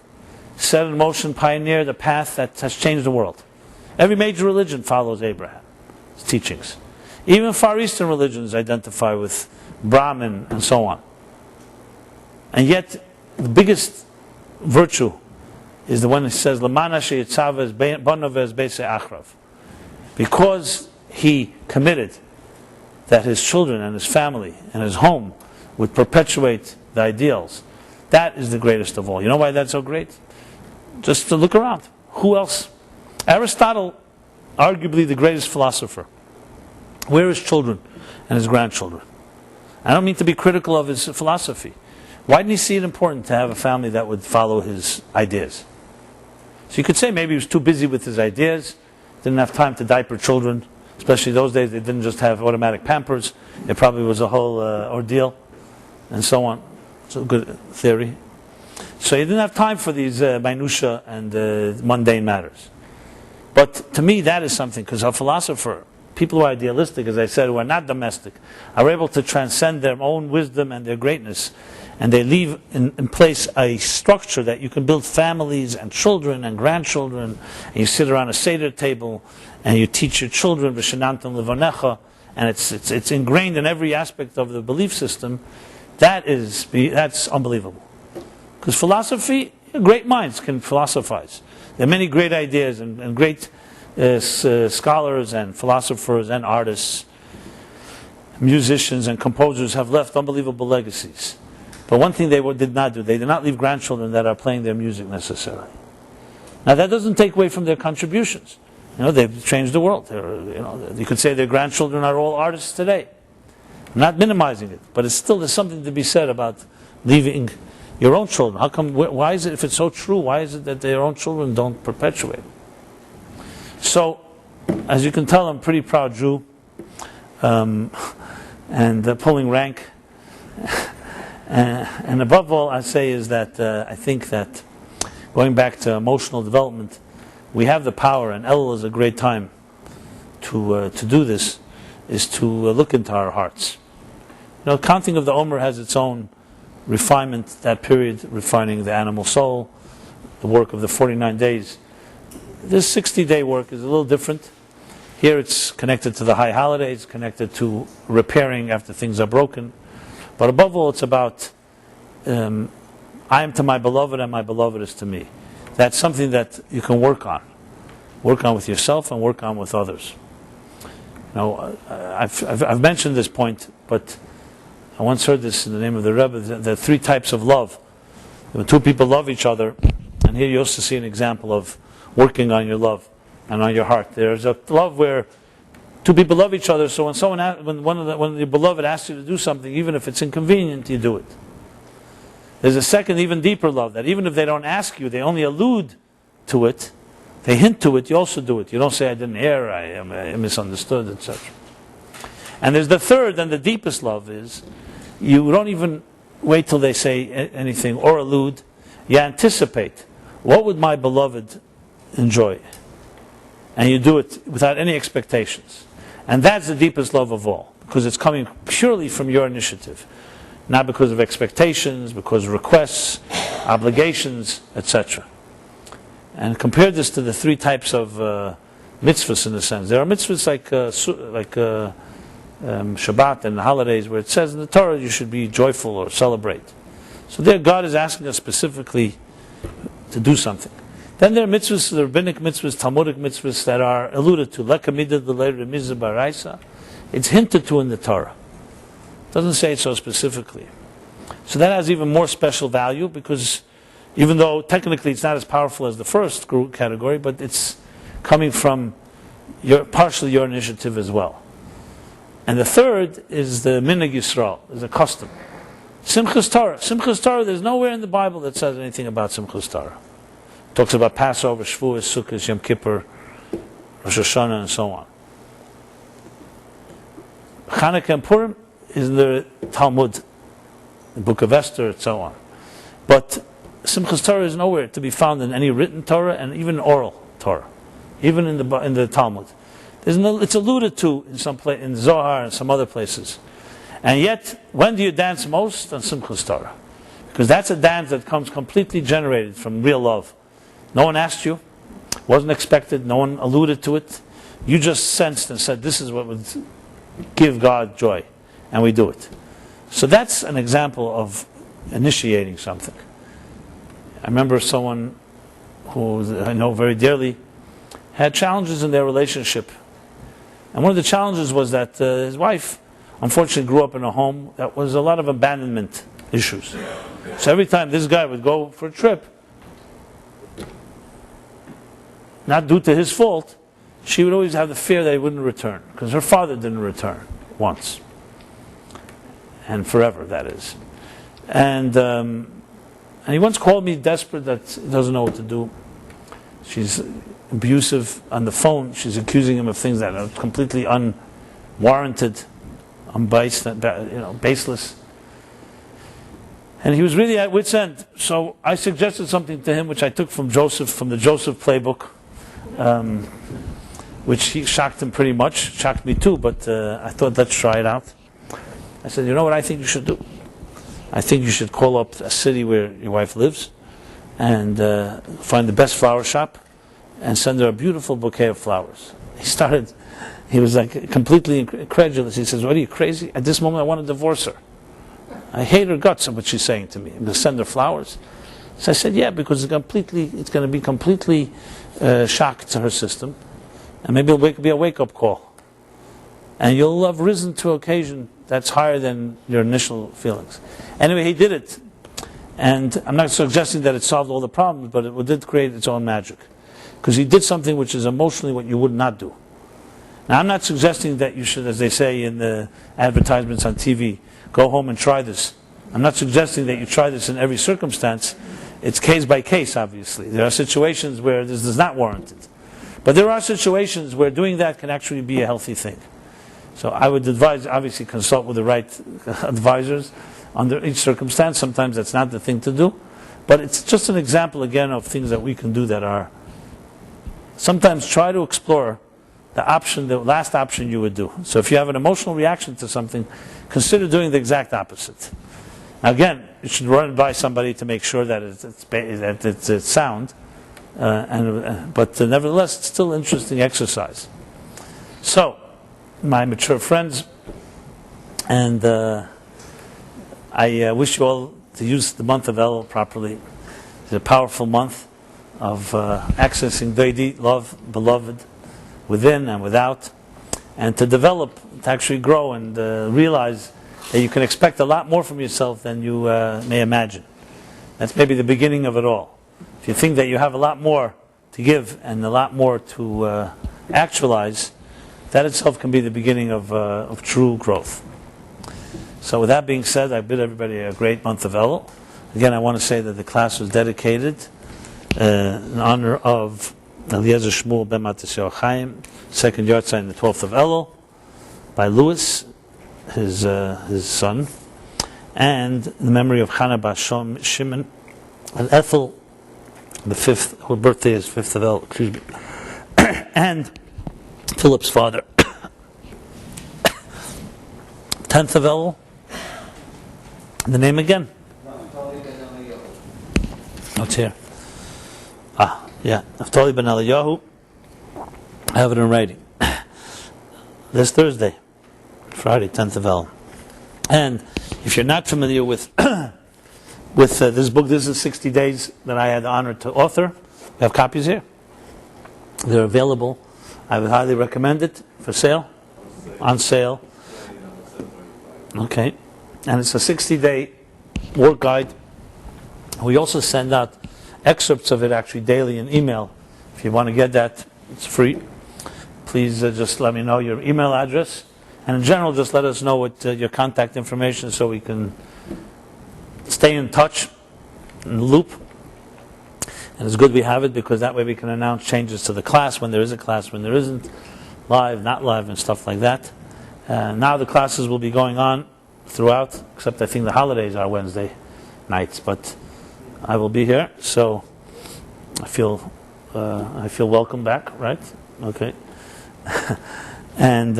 Set in motion, pioneered a path that has changed the world. Every major religion follows Abraham's teachings. Even Far Eastern religions identify with Brahman and so on. And yet, the biggest virtue is the one that says, because he committed that his children and his family and his home would perpetuate the ideals. That is the greatest of all. You know why that's so great? Just to look around. Who else? Aristotle, arguably the greatest philosopher. Where are his children and his grandchildren? I don't mean to be critical of his philosophy. Why didn't he see it important to have a family that would follow his ideas? So you could say maybe he was too busy with his ideas, didn't have time to diaper children, especially those days they didn't just have automatic Pampers, it probably was a whole ordeal, and so on. It's a good theory. So he didn't have time for these minutiae and mundane matters. But to me that is something, because a philosopher, people who are idealistic, as I said, who are not domestic, are able to transcend their own wisdom and their greatness, and they leave in place a structure that you can build families and children and grandchildren, and you sit around a seethe table and you teach your children v'shenantam levonecha, and it's ingrained in every aspect of the belief system. That's unbelievable. Because philosophy, great minds can philosophize. There are many great ideas and great scholars and philosophers and artists, musicians and composers have left unbelievable legacies. But one thing they did not do, they did not leave grandchildren that are playing their music necessarily. Now that doesn't take away from their contributions. They've changed the world. You could say their grandchildren are all artists today. I'm not minimizing it, but there's something to be said about leaving your own children. How come? Why is it, if it's so true, why is it that their own children don't perpetuate? So, as you can tell, I'm a pretty proud Jew, and pulling rank. And above all, I say is that I think that going back to emotional development, we have the power, and Elul is a great time to do this, is to look into our hearts. Counting of the Omer has its own refinement, that period, refining the animal soul, the work of the 49 days. This 60-day work is a little different. Here it's connected to the high holidays, connected to repairing after things are broken. But above all, it's about I am to my beloved and my beloved is to me. That's something that you can work on. Work on with yourself and work on with others. I've mentioned this point, but I once heard this in the name of the Rebbe. There are three types of love. When two people love each other, and here you also see an example of working on your love and on your heart. There's a love where two people love each other, so when when your beloved asks you to do something, even if it's inconvenient, you do it. There's a second, even deeper love, that even if they don't ask you, they only allude to it, they hint to it, you also do it. You don't say, I didn't hear, I misunderstood, etc. And there's the third and the deepest love is, you don't even wait till they say anything or allude, you anticipate, what would my beloved enjoy? And you do it without any expectations. And that's the deepest love of all, because it's coming purely from your initiative, not because of expectations, because of requests, obligations, etc. And compare this to the three types of mitzvahs in a sense. There are mitzvahs like Shabbat and holidays where it says in the Torah you should be joyful or celebrate. So there God is asking us specifically to do something. Then there are mitzvahs, the rabbinic mitzvahs, Talmudic mitzvahs that are alluded to. It's hinted to in the Torah. It doesn't say it so specifically. So that has even more special value, because even though technically it's not as powerful as the first group category, but it's coming from partially your initiative as well. And the third is the minhag Yisrael, is a custom. Simchas Torah. Simchas Torah, there's nowhere in the Bible that says anything about Simchas Torah. It talks about Passover, Shavuos, Sukkot, Yom Kippur, Rosh Hashanah, and so on. Chanukah and Purim is in the Talmud, the Book of Esther, and so on. But Simchas Torah is nowhere to be found in any written Torah and even oral Torah, even in the Talmud. It's alluded to in some place, in Zohar and some other places. And yet, when do you dance most? On Simchas Torah. Because that's a dance that comes completely generated from real love. No one asked you, wasn't expected, no one alluded to it. You just sensed and said, this is what would give God joy. And we do it. So that's an example of initiating something. I remember someone who I know very dearly had challenges in their relationship. And one of the challenges was that his wife unfortunately grew up in a home that was a lot of abandonment issues. So every time this guy would go for a trip, not due to his fault, she would always have the fear that he wouldn't return, because her father didn't return once. And forever, that is. And he once called me desperate that he doesn't know what to do. She's abusive on the phone. She's accusing him of things that are completely unwarranted, baseless. And he was really at wit's end. So I suggested something to him, which I took from Joseph, from the Joseph playbook, which he shocked him pretty much. Shocked me too, but I thought, let's try it out. I said, you know what I think you should do? I think you should call up a city where your wife lives and find the best flower shop and send her a beautiful bouquet of flowers. He was like completely incredulous. He says, what, are you crazy? At this moment I want to divorce her. I hate her guts of what she's saying to me. I'm going to send her flowers. So I said, yeah, because it's going to be completely shock to her system. And maybe it'll be a wake-up call. And you'll have risen to an occasion that's higher than your initial feelings. Anyway, he did it. And I'm not suggesting that it solved all the problems, but it did create its own magic. Because he did something which is emotionally what you would not do. Now, I'm not suggesting that you should, as they say in the advertisements on TV, go home and try this. I'm not suggesting that you try this in every circumstance. It's case by case, obviously. There are situations where this is not warranted. But there are situations where doing that can actually be a healthy thing. So I would advise, obviously, consult with the right advisors under each circumstance. Sometimes that's not the thing to do. But it's just an example, again, of things that we can do that are... Sometimes try to explore the last option you would do. So if you have an emotional reaction to something, consider doing the exact opposite. Now again, you should run it by somebody to make sure that it's sound. But nevertheless, it's still an interesting exercise. So, my mature friends, and I wish you all to use the month of Elul properly. It's a powerful month of accessing Deidi, love, beloved, within and without, and to develop, to actually grow and realize that you can expect a lot more from yourself than you may imagine. That's maybe the beginning of it all. If you think that you have a lot more to give and a lot more to actualize, that itself can be the beginning of true growth. So with that being said, I bid everybody a great month of Elul. Again, I want to say that the class was dedicated in honor of Eliezer Shmuel ben Matisyahu Chaim, second yahrzeit in the 12th of Elul, by Louis, his son, and the memory of Chana Bas Shimon and Ethel, the 5th, her birthday is 5th of Elul, excuse me, and Philip's father. 10th of Elul, the name again? What's here? Yeah, Naftali ben Eliyahu. I have it in writing. This Thursday, Friday, 10th of Elul. And if you're not familiar with this book, this is 60 days that I had the honor to author. We have copies here. They're available. I would highly recommend it for sale. On sale. Okay. And it's a 60-day work guide. We also send out excerpts of it actually daily in email. If you want to get that, it's free. Please just let me know your email address. And in general, just let us know what your contact information so we can stay in touch, in the loop. And it's good we have it because that way we can announce changes to the class when there is a class, when there isn't, live, not live, and stuff like that. Now the classes will be going on throughout, except I think the holidays are Wednesday nights, but I will be here, so I feel welcome back, right? Okay. And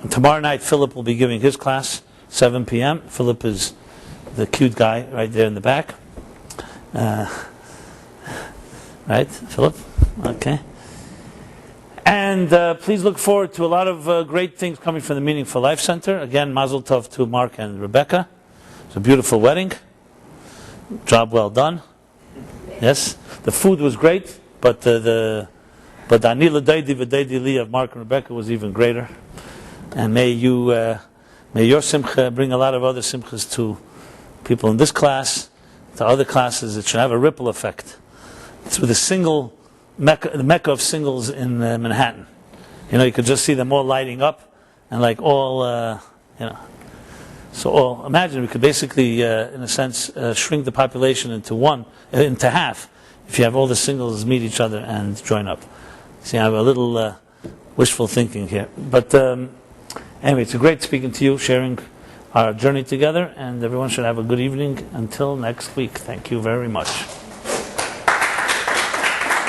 tomorrow night, Philip will be giving his class, 7 p.m. Philip is the cute guy right there in the back. Right, Philip? Okay. And please look forward to a lot of great things coming from the Meaningful Life Center. Again, Mazel Tov to Mark and Rebecca. It's a beautiful wedding. Job well done. Yes, the food was great, but the Anila Deidi V'Deidi Li of Mark and Rebecca was even greater. And may your simcha bring a lot of other simchas to people in this class, to other classes. It should have a ripple effect. It's with a single the mecca of singles in Manhattan. You could just see them all lighting up, and like all, So imagine we could basically, in a sense, shrink the population into half, if you have all the singles meet each other and join up. See, I have a little wishful thinking here. But anyway, it's great speaking to you, sharing our journey together, and everyone should have a good evening until next week. Thank you very much.